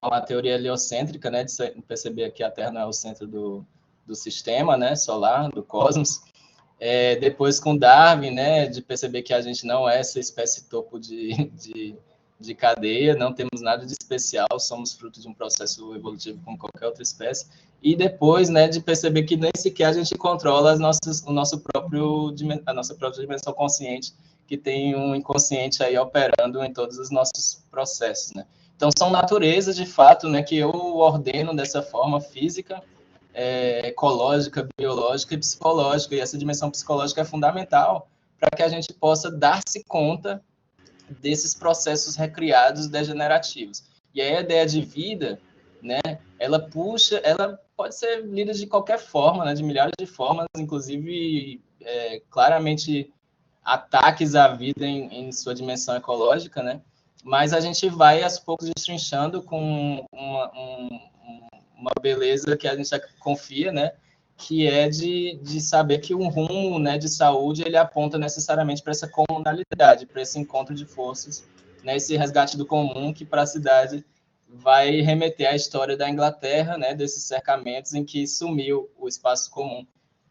Speaker 4: com a teoria heliocêntrica, né, de perceber que a Terra não é o centro do sistema, né, solar, do cosmos. Depois com Darwin, né, de perceber que a gente não é essa espécie topo de cadeia, não temos nada de especial, somos fruto de um processo evolutivo como qualquer outra espécie. E depois, né, de perceber que nem sequer a gente controla a nossa própria dimensão consciente, que tem um inconsciente aí operando em todos os nossos processos, né. Então, são naturezas, de fato, né, que eu ordeno dessa forma física, ecológica, biológica e psicológica. E essa dimensão psicológica é fundamental para que a gente possa dar-se conta desses processos recriados degenerativos. E aí a ideia de vida, né, ela pode ser lida de qualquer forma, né, de milhares de formas, inclusive claramente ataques à vida em sua dimensão ecológica, né? Mas a gente vai, aos poucos, destrinchando com uma beleza que a gente confia, né? Que é de saber que um rumo, né, de saúde ele aponta necessariamente para essa comunalidade, para esse encontro de forças, né? Esse resgate do comum que para a cidade vai remeter à história da Inglaterra, né? Desses cercamentos em que sumiu o espaço comum,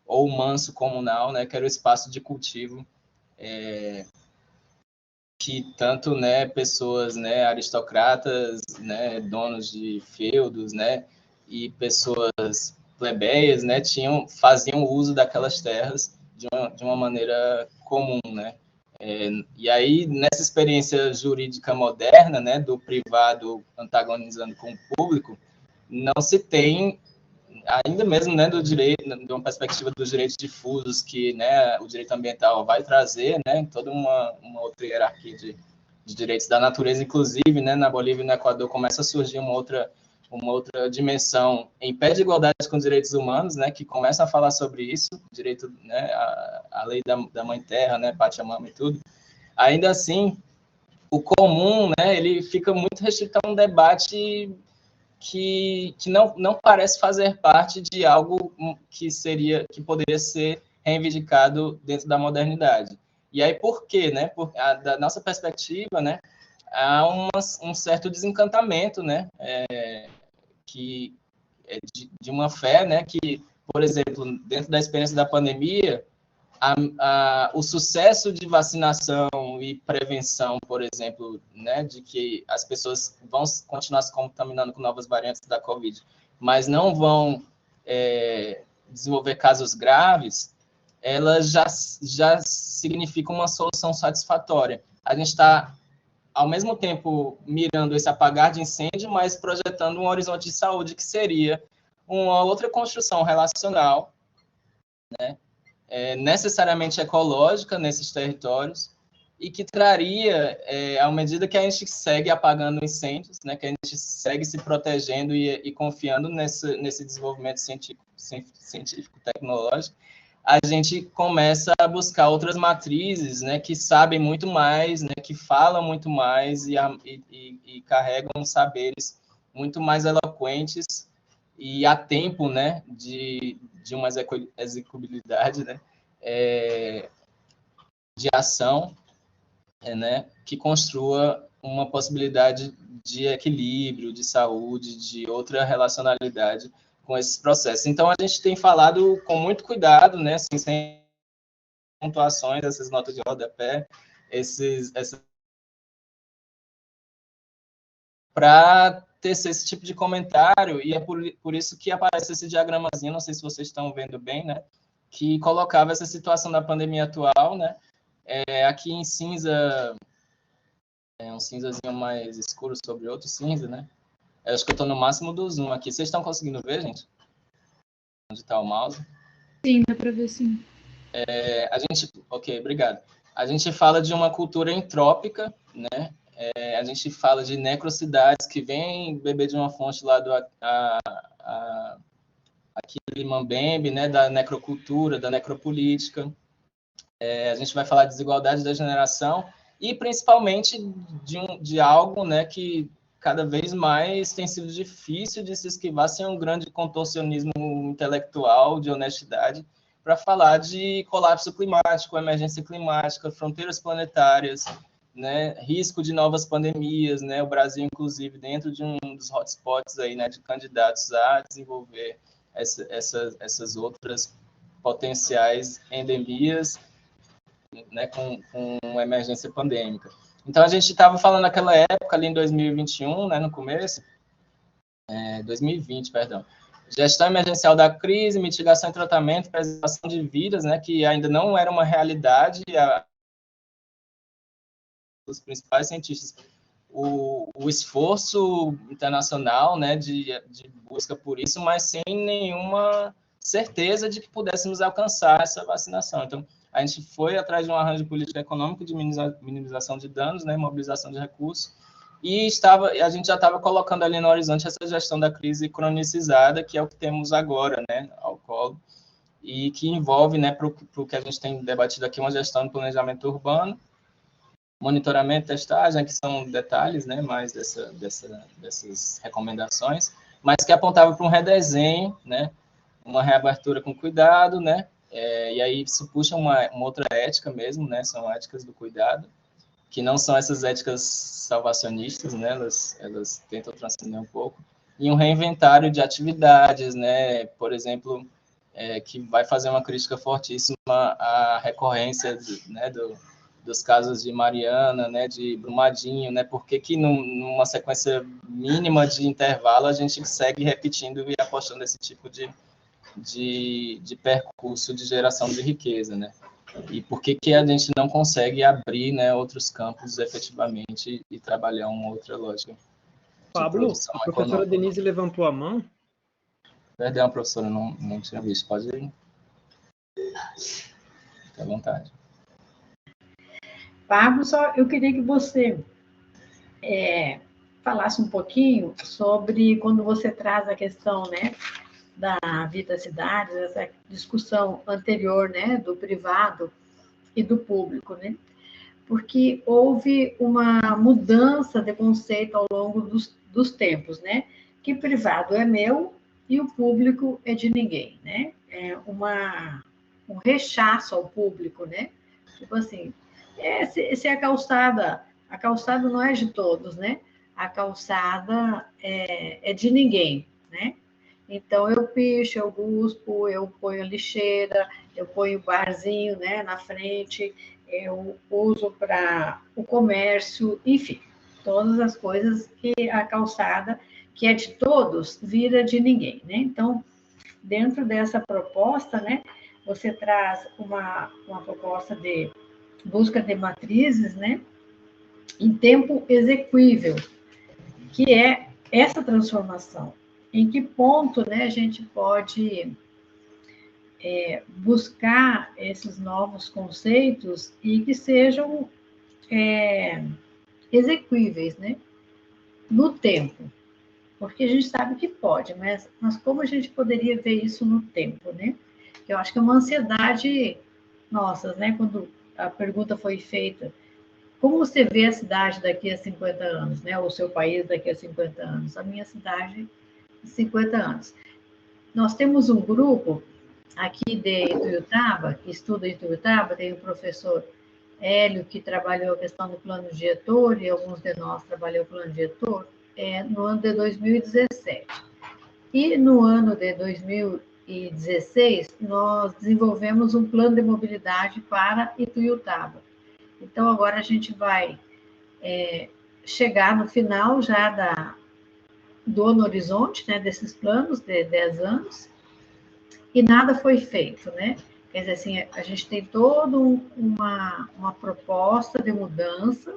Speaker 4: ou o manso comunal, né? Que era o espaço de cultivo, que tanto, né, pessoas, né, aristocratas, né, donos de feudos, né, e pessoas plebeias, né, faziam uso daquelas terras de uma maneira comum, né. E aí, nessa experiência jurídica moderna, né, do privado antagonizando com o público, não se tem ainda mesmo, né, do direito, de uma perspectiva dos direitos difusos que, né, o direito ambiental vai trazer, né, toda uma outra hierarquia de direitos da natureza, inclusive, né, na Bolívia e no Equador começa a surgir uma outra dimensão em pé de igualdade com os direitos humanos, né, que começam a falar sobre isso, direito, né, a lei da mãe terra, né, Pachamama e tudo. Ainda assim, o comum, né, ele fica muito restrito a um debate que não parece fazer parte de algo que poderia ser reivindicado dentro da modernidade. E aí por quê, né? Da nossa perspectiva, né, há um certo desencantamento, né, que de uma fé, né, que, por exemplo, dentro da experiência da pandemia, o sucesso de vacinação e prevenção, por exemplo, né, de que as pessoas vão continuar se contaminando com novas variantes da Covid, mas não vão desenvolver casos graves, ela já significa uma solução satisfatória. A gente está, ao mesmo tempo, mirando esse apagar de incêndio, mas projetando um horizonte de saúde que seria uma outra construção relacional, né, necessariamente ecológica nesses territórios e que traria, à medida que a gente segue apagando incêndios, né, que a gente segue se protegendo e confiando nesse desenvolvimento científico-tecnológico, a gente começa a buscar outras matrizes, né, que sabem muito mais, né, que falam muito mais e carregam saberes muito mais eloquentes e a tempo, né, de uma execuibilidade, né, de ação, né, que construa uma possibilidade de equilíbrio, de saúde, de outra relacionalidade com esses processos. Então, a gente tem falado com muito cuidado, né, assim, sem pontuações, essas notas de rodapé, para tecer esse tipo de comentário, e é por isso que aparece esse diagramazinho, não sei se vocês estão vendo bem, né, que colocava essa situação da pandemia atual, né, aqui em cinza, um cinzazinho mais escuro sobre outro cinza, né, eu acho que eu estou no máximo do zoom aqui, vocês estão conseguindo ver, gente? Onde está o mouse?
Speaker 5: Sim, dá para ver, sim.
Speaker 4: Ok, obrigado. A gente fala de uma cultura entrópica, né? A gente fala de necrocidades que vêm beber de uma fonte lá do aquele Mambembe, né? Da necrocultura, da necropolítica. A gente vai falar de desigualdade da geração e principalmente de algo, né? Que cada vez mais tem sido difícil de se esquivar sem um grande contorcionismo intelectual, de honestidade, para falar de colapso climático, emergência climática, fronteiras planetárias, né, risco de novas pandemias, né, o Brasil, inclusive, dentro de um dos hotspots aí, né, de candidatos a desenvolver essas outras potenciais endemias, né, com emergência pandêmica. Então, a gente estava falando naquela época, ali em 2021, né, no começo, 2020, perdão, gestão emergencial da crise, mitigação e tratamento, preservação de vidas, né, que ainda não era uma realidade, os principais cientistas, o esforço internacional, né, de busca por isso, mas sem nenhuma certeza de que pudéssemos alcançar essa vacinação. Então, a gente foi atrás de um arranjo político econômico de minimização de danos, né, mobilização de recursos, e a gente já estava colocando ali no horizonte essa gestão da crise cronicizada, que é o que temos agora, né, ao colo, e que envolve, né, para o que a gente tem debatido aqui, uma gestão de planejamento urbano, monitoramento, testagem, que são detalhes, né, mais dessas recomendações, mas que apontava para um redesenho, né, uma reabertura com cuidado, né, e aí isso puxa uma outra ética mesmo, né, são éticas do cuidado, que não são essas éticas salvacionistas, né, elas tentam transcender um pouco, e um reinventário de atividades, né, por exemplo, que vai fazer uma crítica fortíssima à recorrência dos casos de Mariana, né, de Brumadinho, né, por que numa sequência mínima de intervalo a gente segue repetindo e apostando nesse tipo de percurso de geração de riqueza, né? E por que a gente não consegue abrir, né, outros campos efetivamente e trabalhar uma outra lógica?
Speaker 3: Pablo, a professora Denise levantou a mão.
Speaker 4: Perdão, professora, não tinha visto. Pode ir. Fique à vontade.
Speaker 2: Pablo, só eu queria que você falasse um pouquinho sobre quando você traz a questão, né, da vida cidade, essa discussão anterior, né, do privado e do público, né? Porque houve uma mudança de conceito ao longo dos tempos, né? Que privado é meu e o público é de ninguém, né? É um rechaço ao público, né? Tipo assim, se a calçada não é de todos, né? A calçada é de ninguém, né? Então, eu picho, eu guspo, eu ponho a lixeira, eu ponho o barzinho, né, na frente, eu uso para o comércio, enfim, todas as coisas que a calçada, que é de todos, vira de ninguém, né? Então, dentro dessa proposta, né, você traz uma proposta de busca de matrizes, né, em tempo execuível, que é essa transformação. Em que ponto, né, a gente pode buscar esses novos conceitos e que sejam execuíveis, né, no tempo. Porque a gente sabe que pode, mas como a gente poderia ver isso no tempo, né? Eu acho que é uma ansiedade nossa, né? Quando a pergunta foi feita, como você vê a cidade daqui a 50 anos, né? Ou o seu país daqui a 50 anos? A minha cidade, 50 anos. Nós temos um grupo aqui de Ituiutaba, que estuda em Ituiutaba, tem o professor Hélio, que trabalhou a questão do plano diretor, e alguns de nós trabalhou o plano diretor, no ano de 2017. E no ano de 2018, 2016, nós desenvolvemos um plano de mobilidade para Ituiutaba. Então, agora a gente vai chegar no final já do No Horizonte, né, desses planos de 10 anos, e nada foi feito, né? Quer dizer, assim, a gente tem toda uma proposta de mudança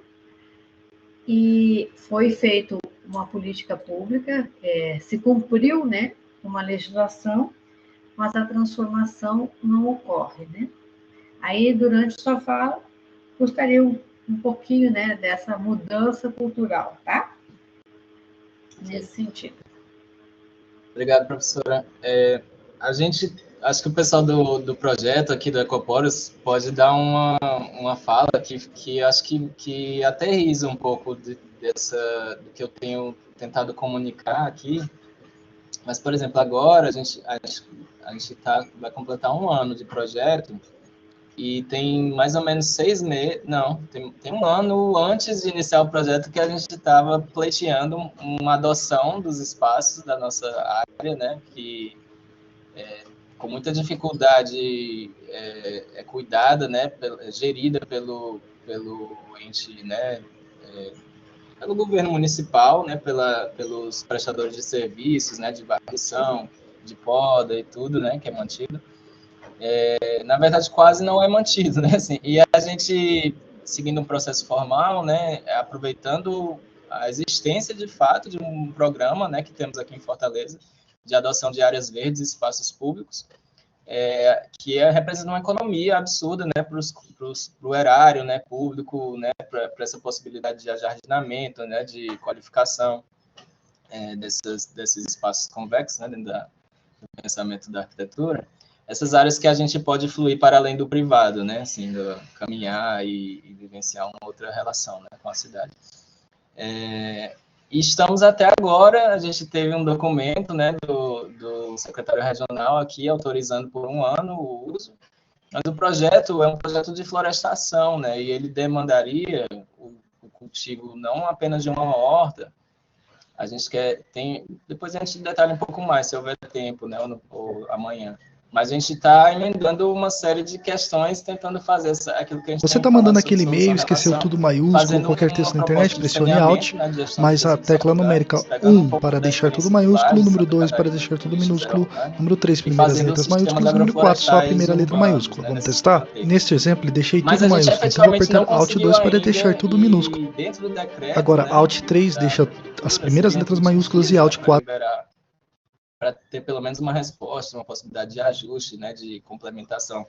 Speaker 2: e foi feita uma política pública, se cumpriu, né, uma legislação, mas a transformação não ocorre, né? Aí, durante sua fala, gostaria um pouquinho, né, dessa mudança cultural, tá? Nesse sentido.
Speaker 4: Obrigado, professora. Acho que o pessoal do projeto aqui do Ecoporos pode dar uma fala que acho que aterriza um pouco do que eu tenho tentado comunicar aqui. Mas, por exemplo, agora a gente vai completar 1 ano de projeto e tem mais ou menos 6 meses, não, tem 1 ano antes de iniciar o projeto que a gente estava pleiteando uma adoção dos espaços da nossa área, né, que com muita dificuldade é cuidada, né, gerida pelo ente, né, pelo governo municipal, né, pelos prestadores de serviços, né, de varrição, de poda e tudo, né, que é mantido. Na verdade, quase não é mantido, né, assim, e a gente, seguindo um processo formal, né, aproveitando a existência, de fato, de um programa, né, que temos aqui em Fortaleza, de adoção de áreas verdes e espaços públicos, que representa uma economia absurda, né, para o erário, né, público, né, para essa possibilidade de ajardinamento, né, de qualificação desses espaços convexos, né, dentro do pensamento da arquitetura. Essas áreas que a gente pode fluir para além do privado, né, assim, caminhar e vivenciar uma outra relação, né, com a cidade. E estamos até agora, a gente teve um documento, né, do secretário regional aqui, autorizando por 1 ano o uso, mas o projeto é um projeto de florestação, né, e ele demandaria o cultivo não apenas de uma horta, a gente depois a gente detalha um pouco mais, se houver tempo, né, ou amanhã. Mas a gente está emendando uma série de questões, tentando fazer aquilo que a gente
Speaker 6: Você
Speaker 4: tem
Speaker 6: está
Speaker 4: falado
Speaker 6: mandando
Speaker 4: sobre
Speaker 6: aquele e-mail, esqueceu
Speaker 4: solução-relação,
Speaker 6: tudo maiúsculo,
Speaker 4: fazendo
Speaker 6: qualquer texto na internet,
Speaker 4: proposta de
Speaker 6: pressione Alt,
Speaker 4: saneamento, né, de gestão
Speaker 6: mais
Speaker 4: de
Speaker 6: a
Speaker 4: resíduos
Speaker 6: tecla
Speaker 4: sanitários,
Speaker 6: numérica
Speaker 4: pegando
Speaker 6: 1
Speaker 4: pouco
Speaker 6: para
Speaker 4: da
Speaker 6: deixar tudo
Speaker 4: experiência de
Speaker 6: maiúsculo,
Speaker 4: Lages,
Speaker 6: número
Speaker 4: Santa
Speaker 6: 2 para
Speaker 4: Catarina
Speaker 6: deixar tudo
Speaker 4: e Juiz de
Speaker 6: minúsculo,
Speaker 4: Fora, né,
Speaker 6: número 3
Speaker 4: e
Speaker 6: primeiras
Speaker 4: fazendo o
Speaker 6: letras
Speaker 4: sistema de
Speaker 6: maiúsculas, número 4 só a
Speaker 4: agroflorestais
Speaker 6: primeira letra
Speaker 4: urbanos,
Speaker 6: maiúscula.
Speaker 4: né,
Speaker 6: Vamos
Speaker 4: nesses
Speaker 6: testar?
Speaker 4: prefeitos.
Speaker 6: Neste exemplo, deixei
Speaker 4: Mas
Speaker 6: tudo
Speaker 4: a gente
Speaker 6: maiúsculo, então vou
Speaker 4: efetivamente não
Speaker 6: apertar Alt
Speaker 4: conseguiu
Speaker 6: 2 para deixar
Speaker 4: ainda,
Speaker 6: tudo minúsculo.
Speaker 4: e dentro do decreto,
Speaker 6: Agora,
Speaker 4: né,
Speaker 6: Alt 3
Speaker 4: da
Speaker 6: deixa as
Speaker 4: prefeitura,
Speaker 6: primeiras
Speaker 4: seriam
Speaker 6: letras
Speaker 4: 20
Speaker 6: maiúsculas
Speaker 4: dias,
Speaker 6: e
Speaker 4: né,
Speaker 6: Alt
Speaker 4: para
Speaker 6: 4.
Speaker 4: liberar, para ter pelo menos uma resposta, uma possibilidade de ajuste, né, de complementação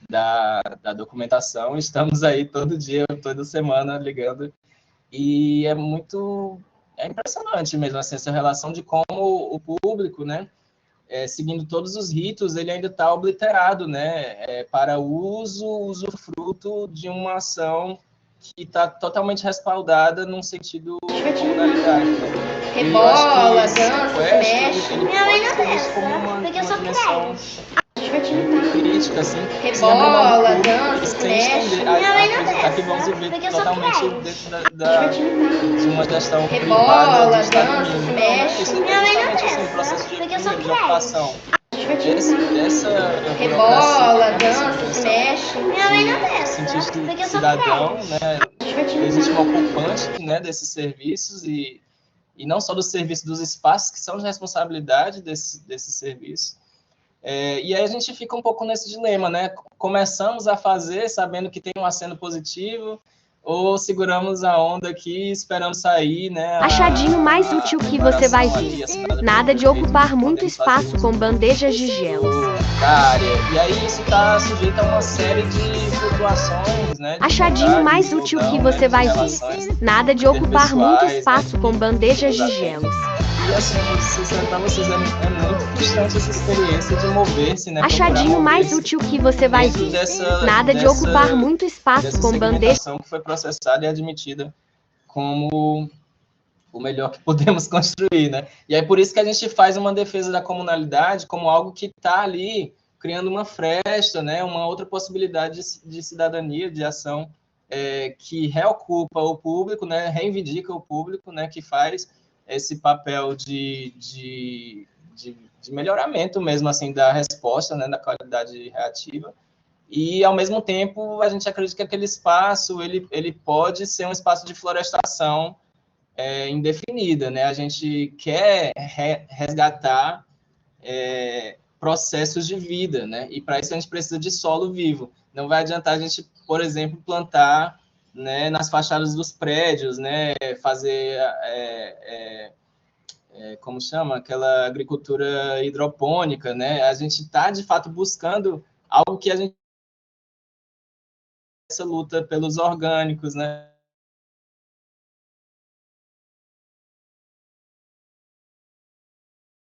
Speaker 4: da documentação. Estamos aí todo dia, toda semana ligando, e é impressionante mesmo assim, essa relação de como o público, né, seguindo todos os ritos, ele ainda está obliterado, né, para usufruto de uma ação que está totalmente respaldada num sentido de comunalidade, né?
Speaker 7: Rebola, dança,
Speaker 4: sequestro,
Speaker 7: mexe.
Speaker 4: ele
Speaker 7: Minha mãe
Speaker 4: pode
Speaker 7: não
Speaker 4: ser visto como
Speaker 7: dança,
Speaker 4: uma
Speaker 7: porque eu sou
Speaker 4: dimensão
Speaker 7: crente.
Speaker 4: crítica, assim,
Speaker 7: Rebola, dança, se
Speaker 4: sem
Speaker 7: mexe.
Speaker 4: estender,
Speaker 7: Minha mãe não
Speaker 4: acreditar que vamos
Speaker 7: dança,
Speaker 4: viver
Speaker 7: porque eu sou
Speaker 4: totalmente
Speaker 7: crente.
Speaker 4: dentro de uma gestão privada
Speaker 7: Rebola,
Speaker 4: de Estado
Speaker 7: dança,
Speaker 4: mínimo.
Speaker 7: se
Speaker 4: Não, não é
Speaker 7: mexe.
Speaker 4: isso. É
Speaker 7: Minha mãe não
Speaker 4: justamente assim, um processo
Speaker 7: dança,
Speaker 4: de,
Speaker 7: porque eu sou
Speaker 4: primeiro, de
Speaker 7: crente.
Speaker 4: ocupação dessa
Speaker 7: Rebola,
Speaker 4: burocracia, né, dessa
Speaker 7: dança, se
Speaker 4: dimensão
Speaker 7: mexe. Minha mãe não
Speaker 4: de
Speaker 7: dança,
Speaker 4: sentir-se
Speaker 7: porque eu sou
Speaker 4: cidadão,
Speaker 7: crente.
Speaker 4: né, legítimo ocupante, né, desses serviços e não só dos serviços, dos espaços que são de responsabilidade desses serviços. E aí a gente fica um pouco nesse dilema, né? Começamos a fazer sabendo que tem um aceno positivo, ou seguramos a onda aqui e esperamos sair, né?
Speaker 8: Achadinho mais útil que você vai ver. Nada de ocupar muito espaço com bandejas de gelos.
Speaker 4: E aí isso está sujeito a uma série de flutuações, né?
Speaker 8: Achadinho mais útil que você vai ver. Nada de ocupar muito espaço com bandejas de gelos.
Speaker 4: E assim, sincero pra vocês, é muito frustrante essa experiência de mover-se, né?
Speaker 8: Achadinho mais útil que você vai ver. Nada de ocupar muito espaço com bandejas.
Speaker 4: Que foi processada e admitida como o melhor que podemos construir, né? E aí por isso que a gente faz uma defesa da comunalidade como algo que está ali criando uma fresta, né? Uma outra possibilidade de cidadania, de ação que reocupa o público, né? Reivindica o público, né? Que faz esse papel de melhoramento mesmo, assim, da resposta, né, da qualidade reativa. E, ao mesmo tempo, a gente acredita que aquele espaço, ele pode ser um espaço de florestação indefinida, né? A gente quer resgatar processos de vida, né? E para isso a gente precisa de solo vivo. Não vai adiantar a gente, por exemplo, plantar, né, nas fachadas dos prédios, né? Fazer, como chama? Aquela agricultura hidropônica, né? A gente está, de fato, buscando algo que a gente... essa luta pelos orgânicos, né?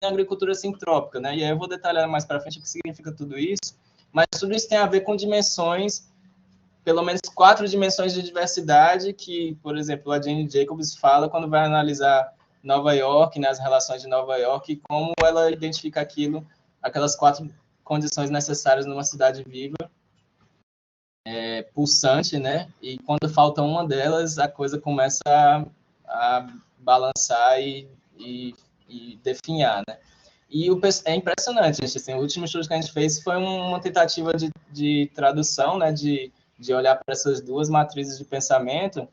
Speaker 4: Agricultura sintrópica, né? E aí eu vou detalhar mais para frente o que significa tudo isso, mas tudo isso tem a ver com dimensões, pelo menos 4 dimensões de diversidade que, por exemplo, a Jane Jacobs fala quando vai analisar Nova York, né, as relações de Nova York, e como ela identifica aquelas 4 condições necessárias numa cidade viva, pulsante, né? E quando falta uma delas, a coisa começa a balançar e definhar, né? E é impressionante, gente, assim, o último estudo que a gente fez foi uma tentativa de tradução, né, de olhar para essas 2 matrizes de pensamento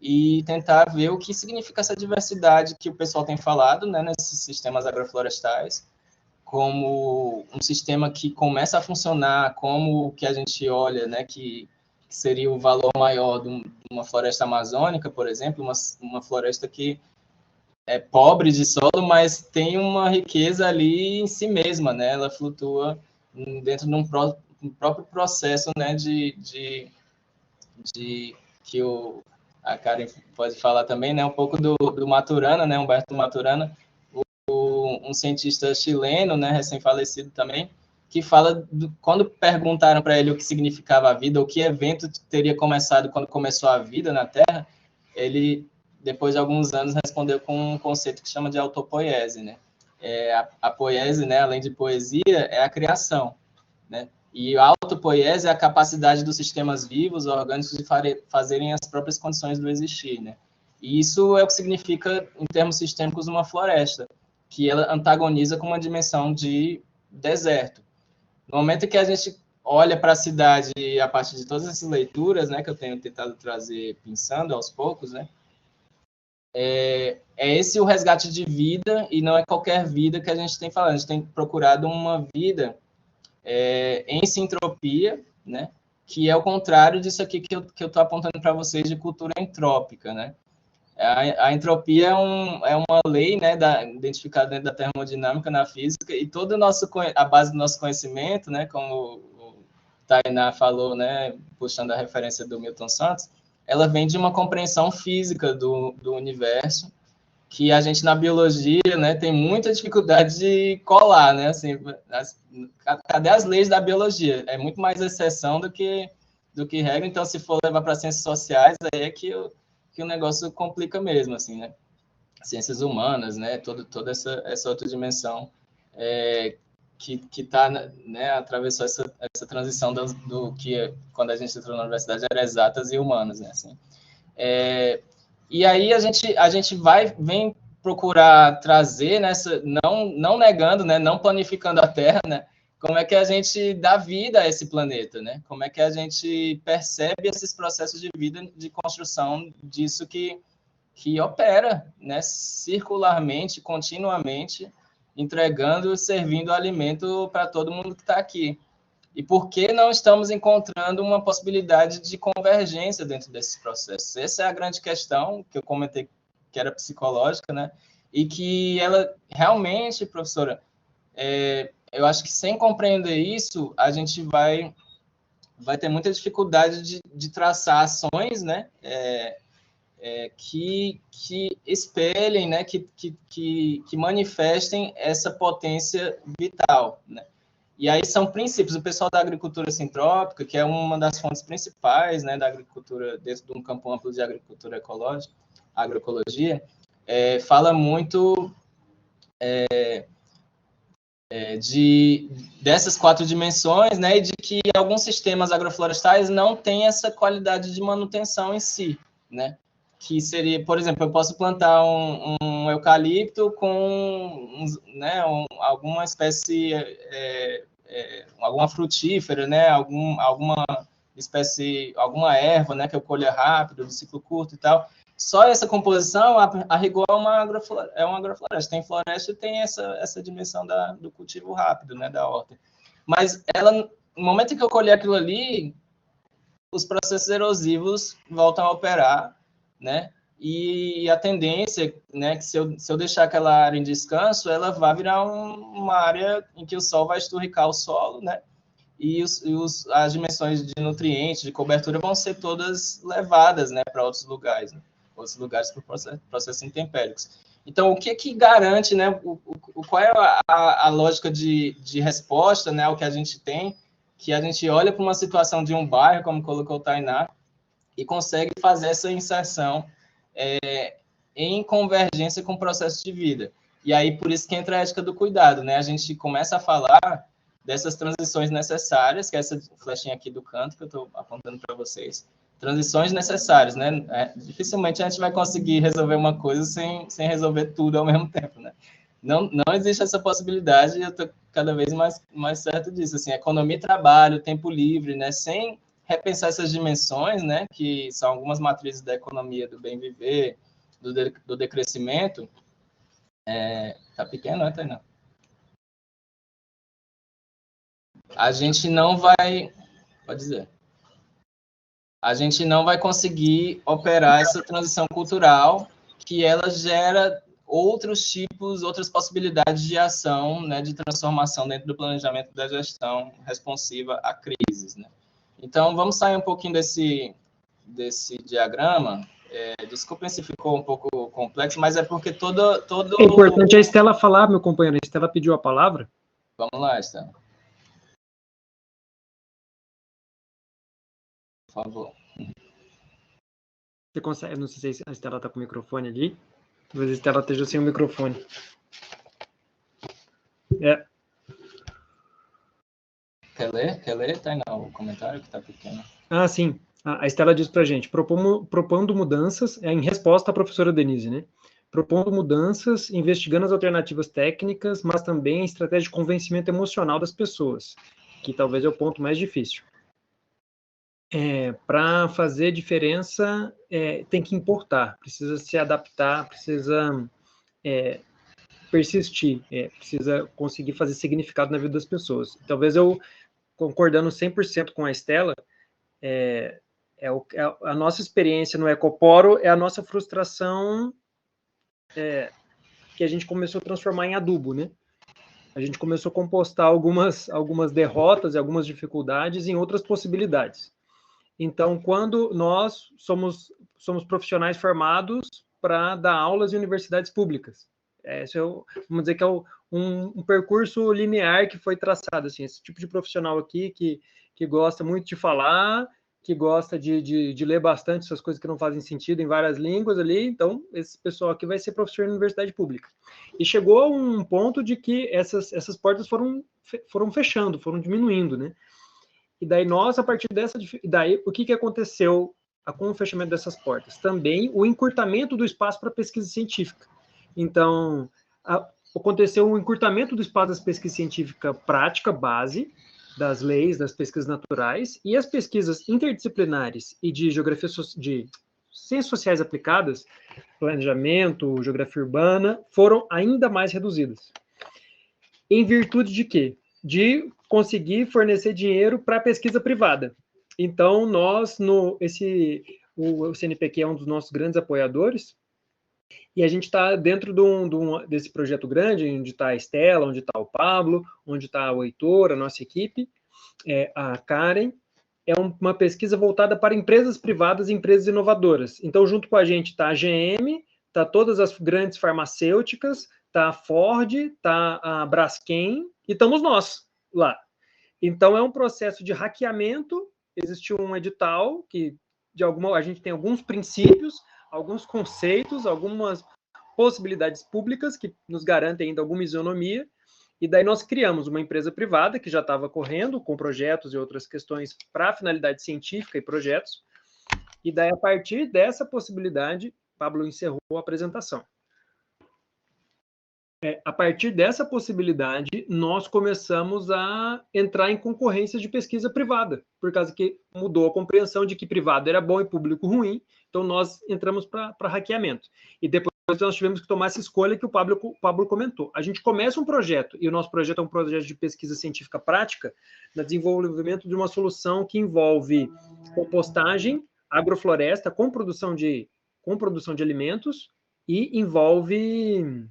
Speaker 4: e tentar ver o que significa essa diversidade que o pessoal tem falado, né, nesses sistemas agroflorestais, como um sistema que começa a funcionar, como o que a gente olha, né, que seria o valor maior de uma floresta amazônica, por exemplo, uma floresta que é pobre de solo, mas tem uma riqueza ali em si mesma, né? Ela flutua dentro de um próprio processo, né? De que a Karen pode falar também, né? Um pouco do Maturana, né? Humberto Maturana, um cientista chileno, né? Recém-falecido também, que fala quando perguntaram para ele o que significava a vida, o que evento teria começado quando começou a vida na Terra, ele, depois de alguns anos, respondeu com um conceito que chama de autopoiese, né? A poiese, né, além de poesia, é a criação, né? E a autopoiese é a capacidade dos sistemas vivos, orgânicos, de fazerem as próprias condições do existir, né? E isso é o que significa, em termos sistêmicos, uma floresta, que ela antagoniza com uma dimensão de deserto. No momento que a gente olha para a cidade a partir de todas essas leituras, né, que eu tenho tentado trazer pensando aos poucos, né, é esse o resgate de vida, e não é qualquer vida que a gente tem falado. A gente tem procurado uma vida em sintropia, né, que é o contrário disso aqui que eu estou apontando para vocês de cultura entrópica, né. A entropia é uma lei, né, identificada dentro da termodinâmica na física, e toda a base do nosso conhecimento, né, como o Tainá falou, né, puxando a referência do Milton Santos, ela vem de uma compreensão física do universo, que a gente na biologia, né, tem muita dificuldade de colar, né, assim, cadê as leis da biologia? É muito mais exceção do que regra. Então, se for levar para ciências sociais, aí é que o negócio complica mesmo, assim, né? Ciências humanas, né? Toda essa outra dimensão que tá, né? Atravessou essa transição do que, quando a gente entrou na universidade, era exatas e humanas, né? Assim. E aí a gente vem procurar trazer nessa, não negando, né? Não planificando a Terra, né? Como é que a gente dá vida a esse planeta, né? Como é que a gente percebe esses processos de vida, de construção disso que opera, né? Circularmente, continuamente, entregando, servindo alimento para todo mundo que está aqui. E por que não estamos encontrando uma possibilidade de convergência dentro desses processos? Essa é a grande questão que eu comentei, que era psicológica, né? E que ela realmente, professora, eu acho que sem compreender isso, a gente vai ter muita dificuldade de traçar ações, né, que espelhem, né, que manifestem essa potência vital, né? E aí são princípios. O pessoal da agricultura sintrópica, que é uma das fontes principais, né, da agricultura, dentro de um campo amplo de agricultura ecológica, agroecologia, fala muito dessas 4 dimensões, né, e de que alguns sistemas agroflorestais não têm essa qualidade de manutenção em si, né, que seria, por exemplo, eu posso plantar um eucalipto com alguma espécie, alguma frutífera, né? Alguma espécie, alguma erva, né? Que eu colha rápido, de ciclo curto e tal. Só essa composição, a rigor, é uma agrofloresta. Tem floresta e tem essa dimensão do cultivo rápido, né? Da horta. Mas no momento em que eu colher aquilo ali, os processos erosivos voltam a operar, né? E a tendência, né, que se eu deixar aquela área em descanso, ela vai virar uma área em que o sol vai esturricar o solo, né? E as dimensões de nutrientes, de cobertura, vão ser todas levadas, né, para outros lugares por processos intempéricos. Então, o que garante, né, qual é a lógica de resposta, né, ao que a gente tem, que a gente olha para uma situação de um bairro, como colocou o Tainá, e consegue fazer essa inserção em convergência com o processo de vida. E aí, por isso que entra a ética do cuidado, né? A gente começa a falar dessas transições necessárias, que é essa flechinha aqui do canto que eu estou apontando para vocês. Transições necessárias, né? Dificilmente a gente vai conseguir resolver uma coisa sem resolver tudo ao mesmo tempo, né? Não existe essa possibilidade, e eu estou cada vez mais certo disso. Assim, economia e trabalho, tempo livre, né? Sem repensar essas dimensões, né? Que são algumas matrizes da economia do bem viver, do decrescimento. Tá pequeno, não é, Tainá? A gente não vai... Pode dizer. A gente não vai conseguir operar essa transição cultural, que ela gera outras possibilidades de ação, né, de transformação dentro do planejamento da gestão responsiva a crises, né? Então, vamos sair um pouquinho desse diagrama. Desculpem se ficou um pouco complexo, mas é porque todo...
Speaker 3: É importante a Estela falar, meu companheiro. A Estela pediu a palavra.
Speaker 4: Vamos lá, Estela. Por favor.
Speaker 3: Você consegue? Não sei se a Estela está com o microfone ali. Talvez a Estela esteja sem o microfone.
Speaker 4: Quer ler? Tá aí no comentário que está pequeno.
Speaker 3: Ah, sim. A Estela diz para a gente, propondo mudanças, em resposta à professora Denise, né? Propondo mudanças, investigando as alternativas técnicas, mas também a estratégia de convencimento emocional das pessoas, que talvez é o ponto mais difícil. Para fazer diferença, tem que importar, precisa se adaptar, precisa persistir, precisa conseguir fazer significado na vida das pessoas. Talvez eu, concordando 100% com a Estela, a nossa experiência no Ecoporo é a nossa frustração que a gente começou a transformar em adubo, né? A gente começou a compostar algumas derrotas e algumas dificuldades em outras possibilidades. Então, quando nós somos profissionais formados para dar aulas em universidades públicas, vamos dizer que é um percurso linear que foi traçado, assim, esse tipo de profissional aqui que gosta muito de falar, que gosta de ler bastante essas coisas que não fazem sentido em várias línguas ali, então esse pessoal aqui vai ser professor em universidade pública. E chegou a um ponto de que essas portas foram fechando, foram diminuindo, né? E daí a partir daí, o que aconteceu com o fechamento dessas portas? Também o encurtamento do espaço para pesquisa científica. Então, aconteceu um encurtamento do espaço da pesquisa científica prática, base, das leis, das pesquisas naturais, e as pesquisas interdisciplinares e de geografia, de ciências sociais aplicadas, planejamento, geografia urbana, foram ainda mais reduzidas. Em virtude de quê? De conseguir fornecer dinheiro para a pesquisa privada. Então, o CNPq é um dos nossos grandes apoiadores, e a gente está dentro desse projeto grande, onde está a Estela, onde está o Pablo, onde está o Heitor, a nossa equipe, a Karen. É uma pesquisa voltada para empresas privadas e empresas inovadoras. Então, junto com a gente está a GM, está todas as grandes farmacêuticas, está a Ford, está a Braskem, e estamos nós lá. Então, é um processo de hackeamento. Existe um edital que, a gente tem alguns princípios, alguns conceitos, algumas possibilidades públicas que nos garantem ainda alguma isonomia, e daí nós criamos uma empresa privada que já estava correndo com projetos e outras questões para finalidade científica e projetos, E daí, a partir dessa possibilidade, Pablo encerrou a apresentação. A partir dessa possibilidade, nós começamos a entrar em concorrência de pesquisa privada, por causa que mudou a compreensão de que privado era bom e público ruim, então nós entramos para hackeamento. E depois nós tivemos que tomar essa escolha que o Pablo comentou. A gente começa um projeto, e o nosso projeto é um projeto de pesquisa científica prática, no desenvolvimento de uma solução que envolve compostagem, agrofloresta, com produção de alimentos, e envolve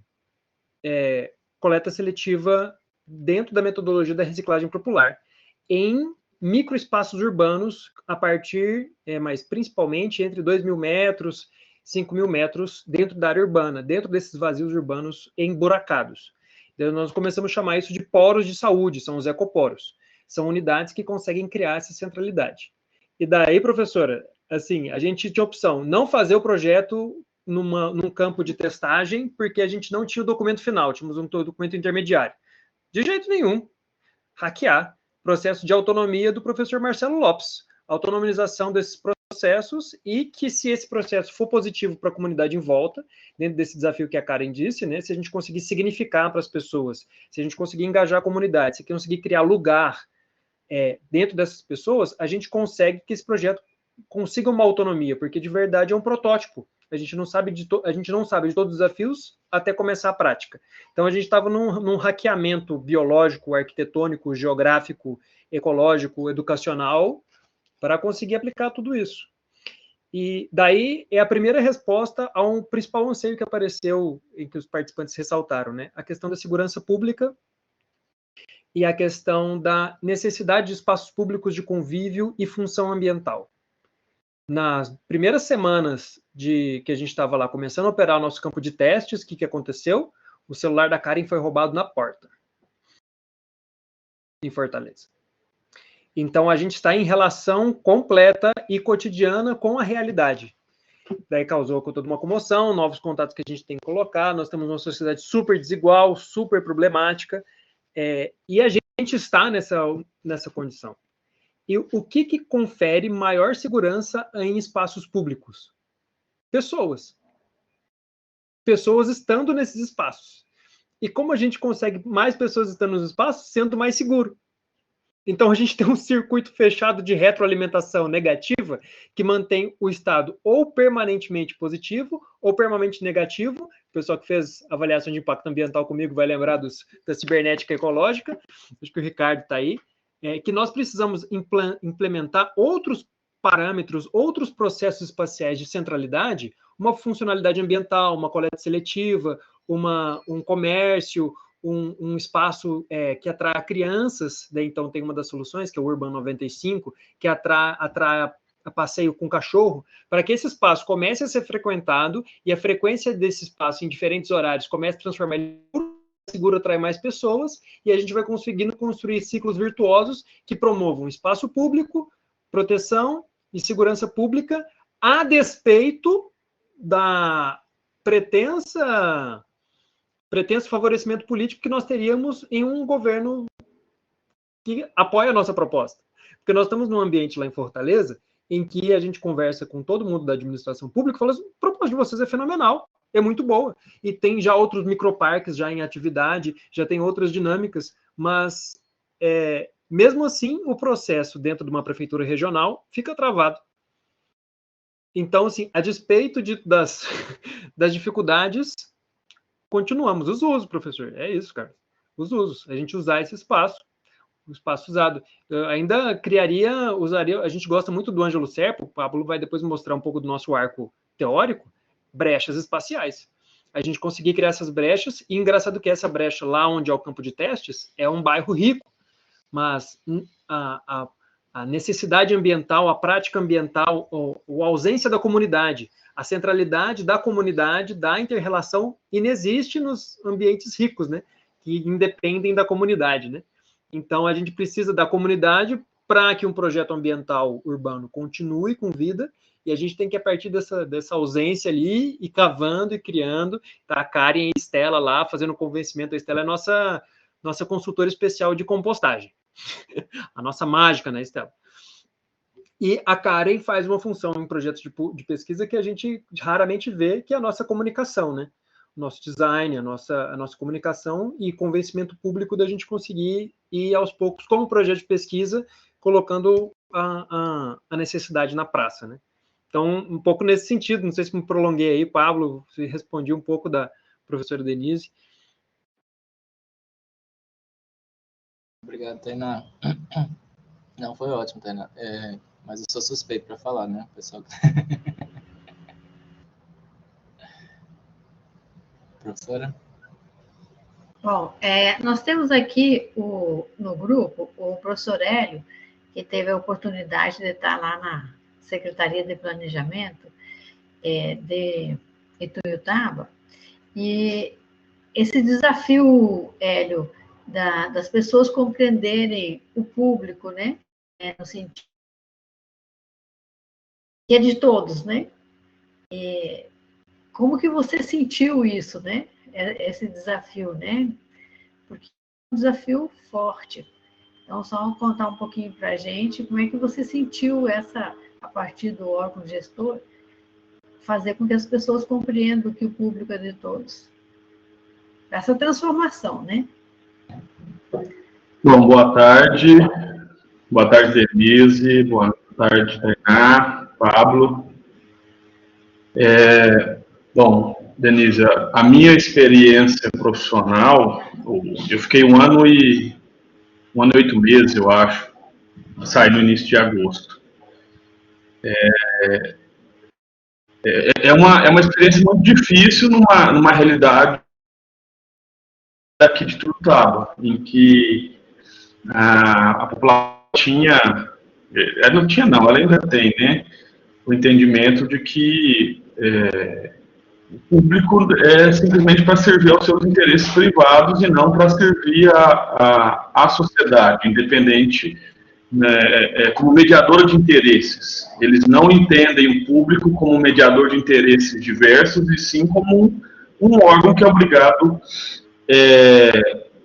Speaker 3: coleta seletiva dentro da metodologia da reciclagem popular, em microespaços urbanos, a partir, mas principalmente entre 2.000 metros, 5.000 metros, dentro da área urbana, dentro desses vazios urbanos emburacados. Então, nós começamos a chamar isso de poros de saúde, são os ecoporos. São unidades que conseguem criar essa centralidade. E daí, professora, assim, a gente tinha opção, não fazer o projeto num campo de testagem, porque a gente não tinha o documento final, tínhamos um documento intermediário. De jeito nenhum. Hackear. Processo de autonomia do professor Marcelo Lopes. Autonomização desses processos e que, se esse processo for positivo para a comunidade em volta, dentro desse desafio que a Karen disse, né, se a gente conseguir significar para as pessoas, se a gente conseguir engajar a comunidade, se conseguir criar lugar dentro dessas pessoas, a gente consegue que esse projeto consiga uma autonomia, porque de verdade é um protótipo. A gente não sabe de todos os desafios até começar a prática. Então, a gente estava num hackeamento biológico, arquitetônico, geográfico, ecológico, educacional, para conseguir aplicar tudo isso. E daí é a primeira resposta a um principal anseio que apareceu, em que os participantes ressaltaram, né? A questão da segurança pública e a questão da necessidade de espaços públicos de convívio e função ambiental. Nas primeiras semanas que a gente estava lá começando a operar o nosso campo de testes, o que aconteceu? O celular da Karen foi roubado na porta, em Fortaleza. Então, a gente está em relação completa e cotidiana com a realidade. Daí causou toda uma comoção, novos contatos que a gente tem que colocar, nós temos uma sociedade super desigual, super problemática, e a gente está nessa condição. E o que confere maior segurança em espaços públicos? Pessoas. Pessoas estando nesses espaços. E como a gente consegue mais pessoas estando nos espaços, sendo mais seguro? Então, a gente tem um circuito fechado de retroalimentação negativa que mantém o estado ou permanentemente positivo ou permanentemente negativo. O pessoal que fez avaliação de impacto ambiental comigo vai lembrar da cibernética ecológica. Acho que o Ricardo está aí. Que nós precisamos implementar outros parâmetros, outros processos espaciais de centralidade, uma funcionalidade ambiental, uma coleta seletiva, um comércio, um espaço que atrai crianças, né? Então tem uma das soluções, que é o Urban 95, que atrai a passeio com cachorro, para que esse espaço comece a ser frequentado e a frequência desse espaço em diferentes horários comece a transformar ele seguro, atrai mais pessoas, e a gente vai conseguindo construir ciclos virtuosos que promovam espaço público, proteção e segurança pública, a despeito da pretenso favorecimento político que nós teríamos em um governo que apoia a nossa proposta. Porque nós estamos num ambiente lá em Fortaleza em que a gente conversa com todo mundo da administração pública e fala assim, a proposta de vocês é fenomenal, é muito boa. E tem já outros microparques já em atividade, já tem outras dinâmicas, mas mesmo assim o processo dentro de uma prefeitura regional fica travado. Então, assim, a despeito das dificuldades, continuamos os usos, professor. É isso, cara. Os usos. A gente usar esse espaço, o espaço usado. Eu ainda usaria, a gente gosta muito do Ângelo Serpa, o Pablo vai depois mostrar um pouco do nosso arco teórico, brechas espaciais. A gente conseguir criar essas brechas, e engraçado que essa brecha lá onde é o campo de testes é um bairro rico, mas a necessidade ambiental, a prática ambiental, a ausência da comunidade, a centralidade da comunidade, da inter-relação, inexiste nos ambientes ricos, né? Que independem da comunidade, né? Então, a gente precisa da comunidade para que um projeto ambiental urbano continue com vida, e a gente tem que, a partir dessa ausência ali, ir cavando e criando. Tá a Karen e a Estela lá, fazendo convencimento. A Estela é nossa consultora especial de compostagem. A nossa mágica, né, Estela? E a Karen faz uma função em projetos de pesquisa que a gente raramente vê, que é a nossa comunicação, né? O nosso design, a nossa comunicação e convencimento público da gente conseguir ir aos poucos, como projeto de pesquisa, colocando a necessidade na praça, né? Então, um pouco nesse sentido, não sei se me prolonguei aí, Pablo, se respondi um pouco da professora Denise.
Speaker 4: Obrigado, Tainá. Não, foi ótimo, Tainá. Mas eu sou suspeito para falar, né, pessoal? Professora?
Speaker 2: Bom, nós temos aqui no grupo o professor Hélio, que teve a oportunidade de estar lá na Secretaria de Planejamento de Ituiutaba, e esse desafio, Hélio, das pessoas compreenderem o público, né, no sentido que é de todos, né? Como que você sentiu isso, né? Esse desafio, né? Porque é um desafio forte. Então, só contar um pouquinho para a gente como é que você sentiu a partir do órgão gestor, fazer com que as pessoas compreendam que o público é de todos. Essa transformação, né?
Speaker 9: Bom, boa tarde. Boa tarde, Denise. Boa tarde, Tainá, Pablo. Bom, Denise, a minha experiência profissional, eu fiquei 1 ano e 8 meses, eu acho. Saí no início de agosto. É uma experiência muito difícil numa realidade aqui de Ituiutaba, em que a população ela ainda tem, né, o entendimento de que o público é simplesmente para servir aos seus interesses privados e não para servir à sociedade, independente, né, como mediadora de interesses. Eles não entendem o público como mediador de interesses diversos, e sim como um órgão que é obrigado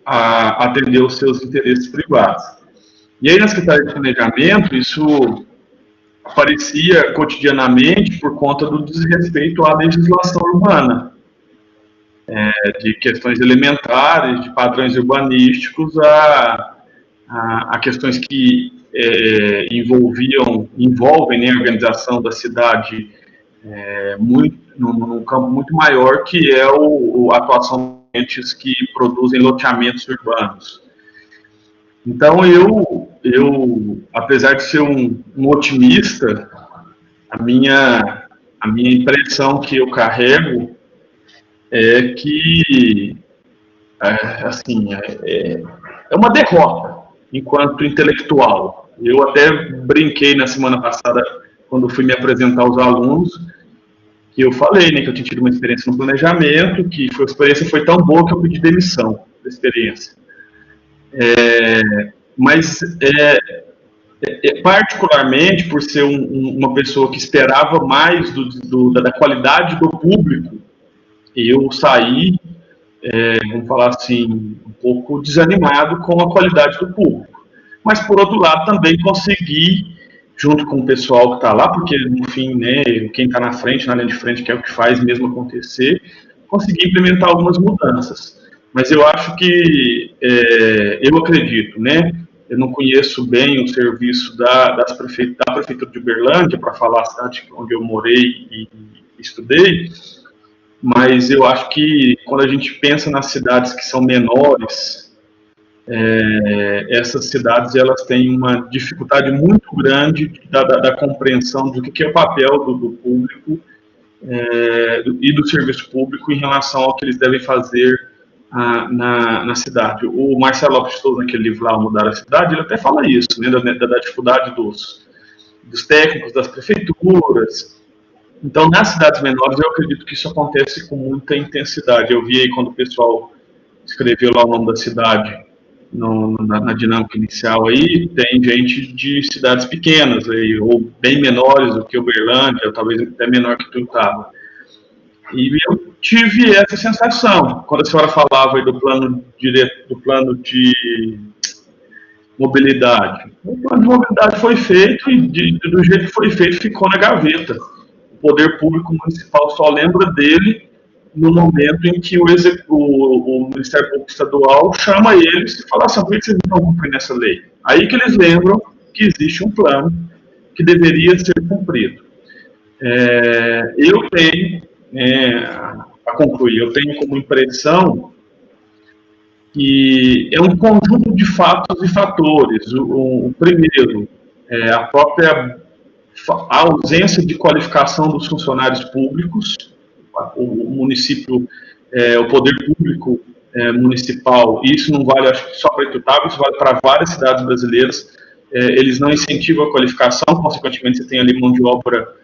Speaker 9: a atender os seus interesses privados. E aí, na Secretaria de Planejamento, isso aparecia cotidianamente por conta do desrespeito à legislação urbana, de questões elementares, de padrões urbanísticos, a questões que envolvem, né, a organização da cidade num campo muito maior, que é a atuação de entes que produzem loteamentos urbanos. Então, eu apesar de ser um otimista, a minha impressão que eu carrego é que, assim, é uma derrota enquanto intelectual. Eu até brinquei na semana passada, quando fui me apresentar aos alunos, que eu falei, né, que eu tinha tido uma experiência no planejamento, que a experiência foi tão boa que eu pedi demissão da experiência. Mas, particularmente, por ser uma pessoa que esperava mais da qualidade do público, eu saí, vamos falar assim, um pouco desanimado com a qualidade do público. Mas, por outro lado, também consegui, junto com o pessoal que está lá, porque, no fim, né, quem está na frente, na linha de frente, que é o que faz mesmo acontecer, consegui implementar algumas mudanças. Mas eu acho que, eu acredito, né, eu não conheço bem o serviço da Prefeitura de Uberlândia, para falar a cidade onde eu morei e estudei, mas eu acho que quando a gente pensa nas cidades que são menores, essas cidades elas têm uma dificuldade muito grande da compreensão do que é o papel do público e do serviço público em relação ao que eles devem fazer na cidade. O Marcelo Lopes de Souza, naquele livro lá, Mudar a Cidade, ele até fala isso, né, da dificuldade dos técnicos, das prefeituras. Então, nas cidades menores, eu acredito que isso acontece com muita intensidade. Eu vi aí quando o pessoal escreveu lá o nome da cidade na dinâmica inicial aí, tem gente de cidades pequenas, aí, ou bem menores do que Uberlândia, ou talvez até menor que Ituiutaba. E eu tive essa sensação, quando a senhora falava aí do plano mobilidade. O plano de mobilidade foi feito e do jeito que foi feito ficou na gaveta. O poder público municipal só lembra dele no momento em que o Ministério Público Estadual chama eles e fala assim, por que vocês não estão cumprindo essa lei? Aí que eles lembram que existe um plano que deveria ser cumprido. Eu tenho, para concluir, eu tenho como impressão que é um conjunto de fatos e fatores. O primeiro, a própria ausência de qualificação dos funcionários públicos. O município, o poder público municipal, e isso não vale, acho que só para Ituiutaba, isso vale para várias cidades brasileiras, eles não incentivam a qualificação, consequentemente você tem ali mão de obra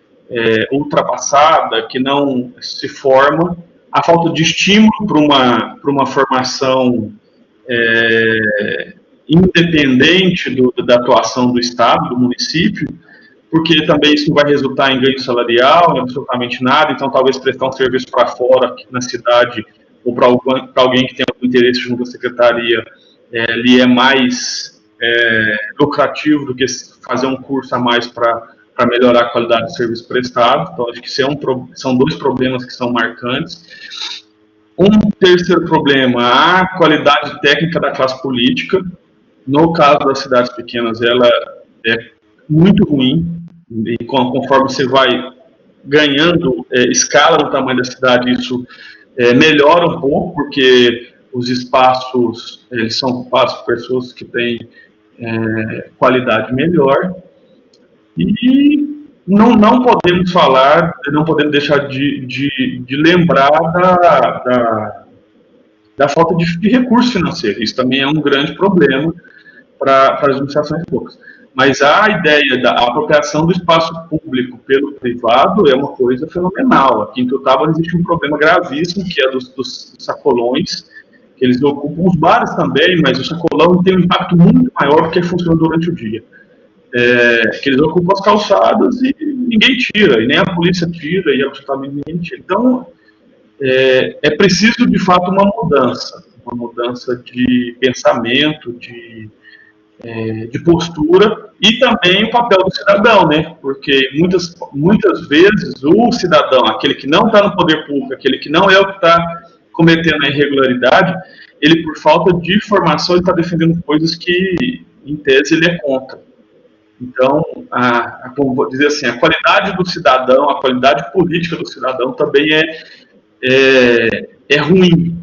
Speaker 9: ultrapassada, que não se forma, a falta de estímulo para uma formação independente da atuação do Estado, do município, porque também isso não vai resultar em ganho salarial, absolutamente nada, então talvez prestar um serviço para fora, aqui na cidade, ou para alguém que tem algum interesse junto à secretaria, lhe é mais lucrativo do que fazer um curso a mais para melhorar a qualidade do serviço prestado. Então, acho que são dois problemas que são marcantes. Um terceiro problema, a qualidade técnica da classe política. No caso das cidades pequenas, ela é muito ruim, e conforme você vai ganhando escala no tamanho da cidade, isso melhora um pouco, porque os espaços eles são ocupados por pessoas que têm qualidade melhor. E não podemos falar, não podemos deixar de lembrar da falta de recurso financeiro. Isso também é um grande problema para as administrações públicas. Mas a ideia da apropriação do espaço público pelo privado é uma coisa fenomenal. Aqui em Ituiutaba existe um problema gravíssimo, que é dos sacolões, que eles ocupam os bares também, mas o sacolão tem um impacto muito maior porque funciona durante o dia. Que eles ocupam as calçadas e ninguém tira, e nem a polícia tira, e absolutamente ninguém tira. Então, é preciso, de fato, uma mudança de pensamento, de postura, e também o papel do cidadão, né? Porque muitas vezes o cidadão, aquele que não está no poder público, aquele que não é o que está cometendo a irregularidade, ele, por falta de formação, ele está defendendo coisas que, em tese, ele é contra. Então, como vou dizer assim, a qualidade do cidadão, a qualidade política do cidadão também é ruim.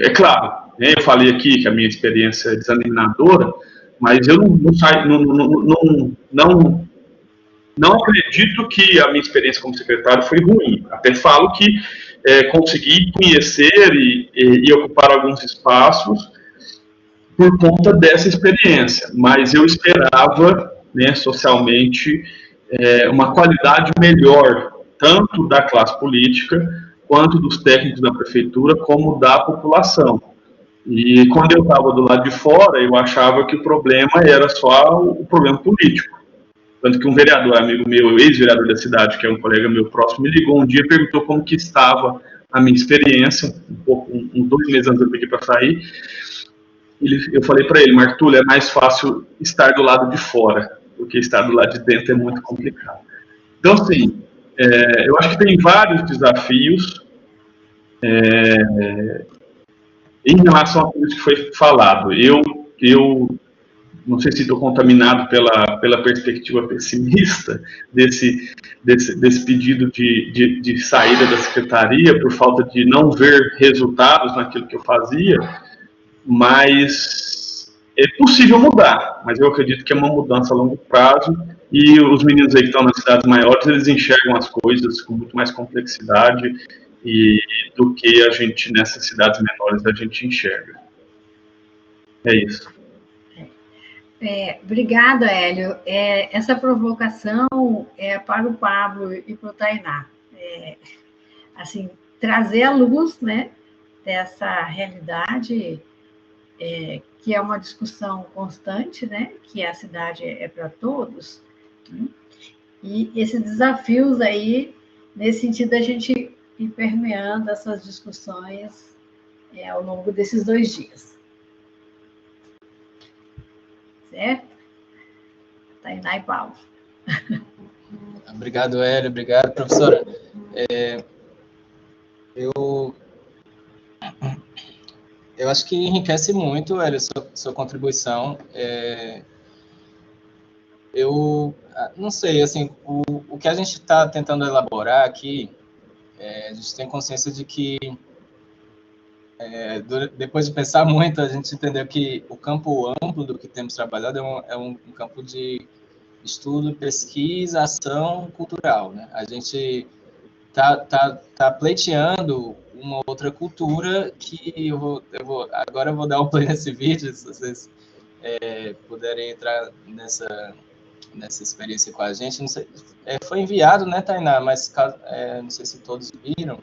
Speaker 9: É claro, eu falei aqui que a minha experiência é desanimadora, mas eu não acredito que a minha experiência como secretário foi ruim. Até falo que consegui conhecer e ocupar alguns espaços por conta dessa experiência, mas eu esperava, né, socialmente, uma qualidade melhor, tanto da classe política, quanto dos técnicos da prefeitura, como da população. E quando eu estava do lado de fora, eu achava que o problema era só o problema político. Tanto que um vereador, amigo meu, ex-vereador da cidade, que é um colega meu próximo, me ligou um dia e perguntou como que estava a minha experiência, uns 2 meses antes eu pedi para sair. Eu falei para ele, Martúlio, é mais fácil estar do lado de fora, porque estar do lado de dentro é muito complicado. Então, assim, eu acho que tem vários desafios em relação a tudo isso que foi falado. Eu não sei se estou contaminado pela perspectiva pessimista desse pedido de saída da secretaria por falta de não ver resultados naquilo que eu fazia, mas é possível mudar, mas eu acredito que é uma mudança a longo prazo, e os meninos aí que estão nas cidades maiores, eles enxergam as coisas com muito mais complexidade do que a gente, nessas cidades menores, a gente enxerga. É isso.
Speaker 2: Obrigada, Hélio. Essa provocação é para o Pablo e para o Tainá. Assim, trazer à luz, né, dessa realidade que é uma discussão constante, né, que a cidade é para todos, né, e esses desafios aí, nesse sentido, a gente ir permeando essas discussões ao longo desses 2 dias. certo? Tainá e Paulo.
Speaker 4: Obrigado, Hélio. Obrigado, professora. Eu acho que enriquece muito, Hélio, sua contribuição. Eu não sei, assim, o que a gente está tentando elaborar aqui, a gente tem consciência de que, depois de pensar muito, a gente entendeu que o campo amplo do que temos trabalhado é um campo de estudo, pesquisa, ação cultural, né? A gente tá pleiteando uma outra cultura que agora eu vou dar um play nesse vídeo, se vocês puderem entrar nessa experiência com a gente. Não sei, foi enviado, né, Tainá? Mas não sei se todos viram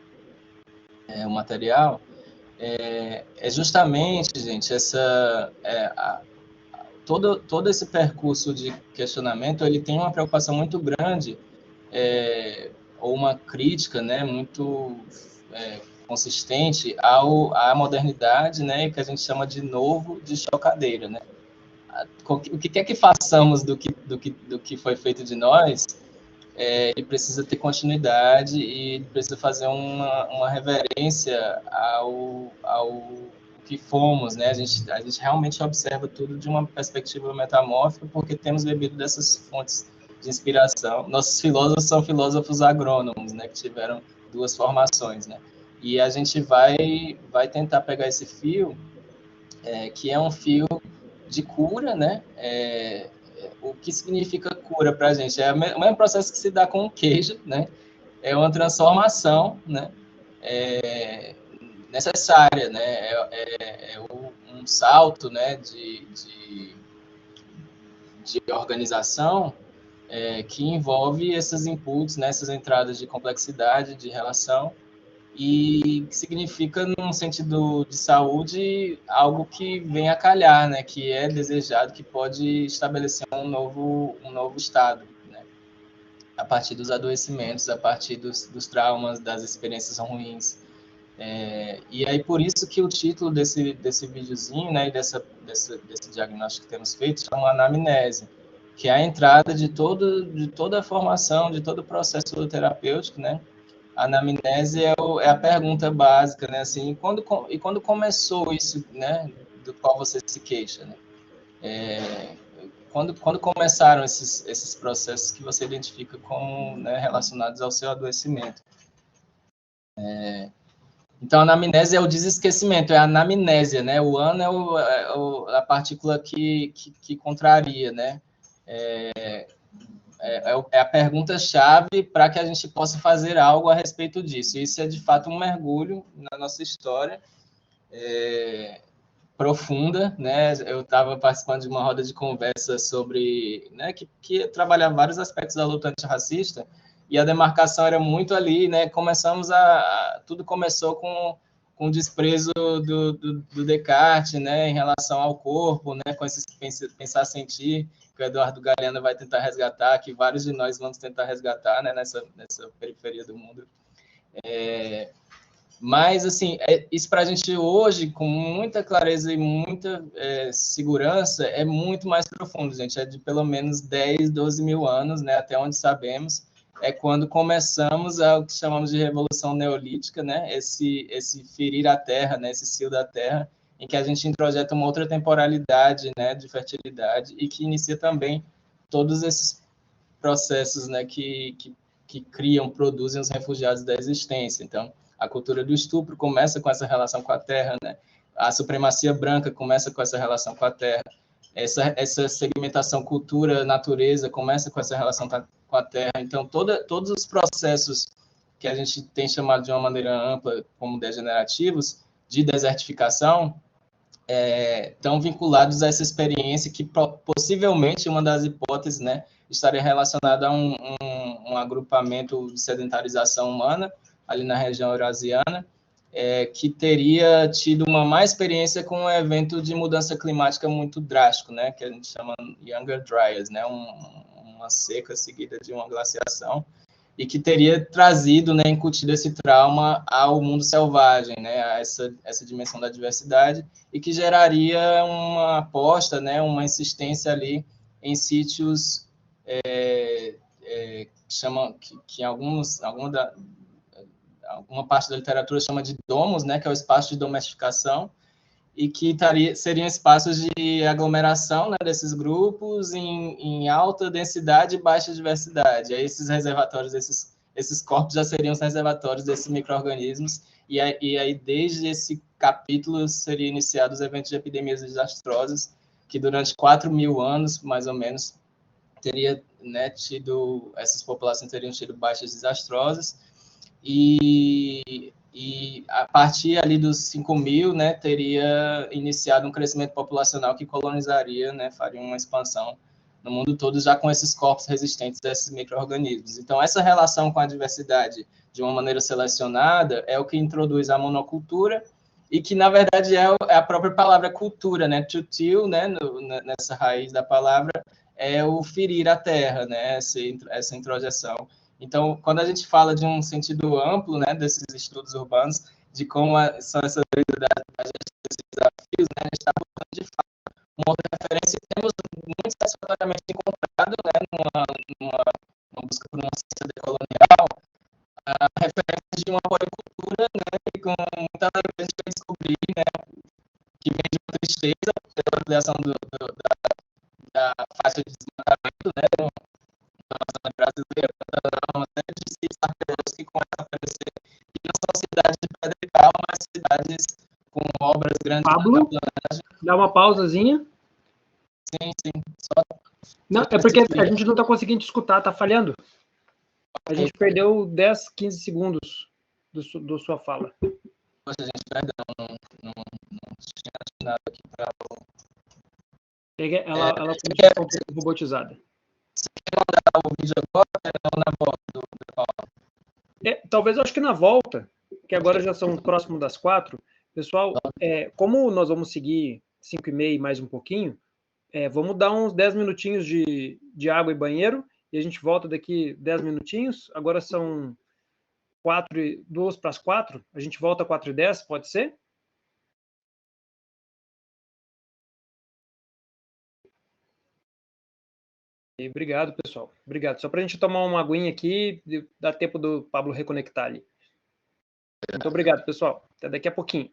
Speaker 4: o material. Justamente, gente, todo esse percurso de questionamento, ele tem uma preocupação muito grande, ou uma crítica, né, muito consistente à modernidade, né, que a gente chama de novo de chocadeira, né? O que quer que façamos do que foi feito de nós, ele precisa ter continuidade e precisa fazer uma reverência ao que fomos, né? A gente realmente observa tudo de uma perspectiva metamórfica, porque temos bebido dessas fontes de inspiração. Nossos filósofos são filósofos agrônomos, né? Que tiveram 2 formações, né? E a gente vai tentar pegar esse fio, que é um fio de cura, né? O que significa cura para a gente? É o mesmo processo que se dá com o queijo, né? É uma transformação, né? Necessária, né? Um salto, né? de organização que envolve esses inputs, né? Essas entradas de complexidade, de relação, e que significa, num sentido de saúde, algo que vem a calhar, né? Que é desejado, que pode estabelecer um novo estado, né? A partir dos adoecimentos, a partir dos traumas, das experiências ruins. E aí, por isso que o título desse videozinho, né, e desse diagnóstico que temos feito, chama Anamnese, que é a entrada de toda a formação, de todo o processo terapêutico, né? A anamnese é a pergunta básica, né? Assim, e quando começou isso, né? Do qual você se queixa, né? Quando começaram esses processos que você identifica como, né, relacionados ao seu adoecimento. Então, a anamnese é o desesquecimento, é a anamnésia, né? O ano é a partícula que contraria, né? É a pergunta-chave para que a gente possa fazer algo a respeito disso. Isso é, de fato, um mergulho na nossa história profunda, né? Eu estava participando de uma roda de conversa sobre, né, que trabalhava vários aspectos da luta antirracista, e a demarcação era muito ali, né? Tudo começou com o desprezo do Descartes, né, em relação ao corpo, né, com esse pensar sentir, que o Eduardo Galeano vai tentar resgatar, que vários de nós vamos tentar resgatar, né, nessa periferia do mundo. Mas, assim, isso para a gente hoje, com muita clareza e muita segurança, é muito mais profundo, gente. É de pelo menos 10, 12 mil anos, né, até onde sabemos, é quando começamos o que chamamos de Revolução Neolítica, né, esse ferir a terra, né, esse cio da terra, em que a gente introjeta uma outra temporalidade, né, de fertilidade, e que inicia também todos esses processos, né, que criam, produzem os refugiados da existência. Então, a cultura do estupro começa com essa relação com a terra, né? A supremacia branca começa com essa relação com a terra. Essa segmentação cultura-natureza começa com essa relação com a terra. Então, todos os processos que a gente tem chamado de uma maneira ampla como degenerativos, de desertificação, estão vinculados a essa experiência que possivelmente, uma das hipóteses, né, estaria relacionada a um agrupamento de sedentarização humana, ali na região eurasiana, que teria tido uma má experiência com um evento de mudança climática muito drástico, né, que a gente chama Younger Dryas, né, uma seca seguida de uma glaciação, e que teria trazido, né, incutido esse trauma ao mundo selvagem, né, a essa dimensão da diversidade, e que geraria uma aposta, né, uma insistência ali em sítios que em alguma parte da literatura chama de domos, né, que é o espaço de domesticação, e que seriam espaços de aglomeração, né, desses grupos em alta densidade e baixa diversidade. Aí esses reservatórios, esses corpos já seriam os reservatórios desses micro-organismos, e aí desde esse capítulo seriam iniciados os eventos de epidemias desastrosas, que durante 4.000 anos, mais ou menos, essas populações teriam tido baixas desastrosas, e a partir ali dos 5.000, né, teria iniciado um crescimento populacional que colonizaria, né, faria uma expansão no mundo todo, já com esses corpos resistentes desses micro-organismos. Então, essa relação com a diversidade, de uma maneira selecionada, é o que introduz a monocultura, e que, na verdade, é a própria palavra cultura, né, to till, né, nessa raiz da palavra, é o ferir a terra, né, essa introjeção. Então, quando a gente fala de um sentido amplo, né, desses estudos urbanos, de como são essas desafios, né, a gente está buscando, de fato, uma outra referência, e temos muito satisfatoriamente encontrado, né, numa busca por uma ciência decolonial, a referência de uma policultura, né, e com muita alegria a gente vai descobrir, né, que vem de uma tristeza pela ampliação da faixa de desmatamento, né, brasileira, uma série de sítios arqueológicos que começam a aparecer, e não são cidades de pedra e cal, mas cidades com obras grandes.
Speaker 3: Pablo, dá uma pausazinha.
Speaker 4: Sim.
Speaker 3: Não, é porque a gente não está conseguindo te escutar, está falhando. A gente perdeu 10, 15 segundos do sua fala.
Speaker 4: Poxa, gente, perdão, não tinha nada aqui para...
Speaker 3: Ela começou a ser um pouco robotizada.
Speaker 4: Você quer mandar o vídeo agora ou na volta do Paulo?
Speaker 3: Talvez, eu acho que na volta, que agora já são próximo das 4. Pessoal, como nós vamos seguir 5h30 mais um pouquinho, vamos dar uns 10 minutinhos de água e banheiro, e a gente volta daqui 10 minutinhos. Agora são 2 para as 4, a gente volta 4h10, pode ser? E obrigado, pessoal. Obrigado. Só para a gente tomar uma aguinha aqui, dá tempo do Pablo reconectar ali. Muito obrigado, pessoal. Até daqui a pouquinho.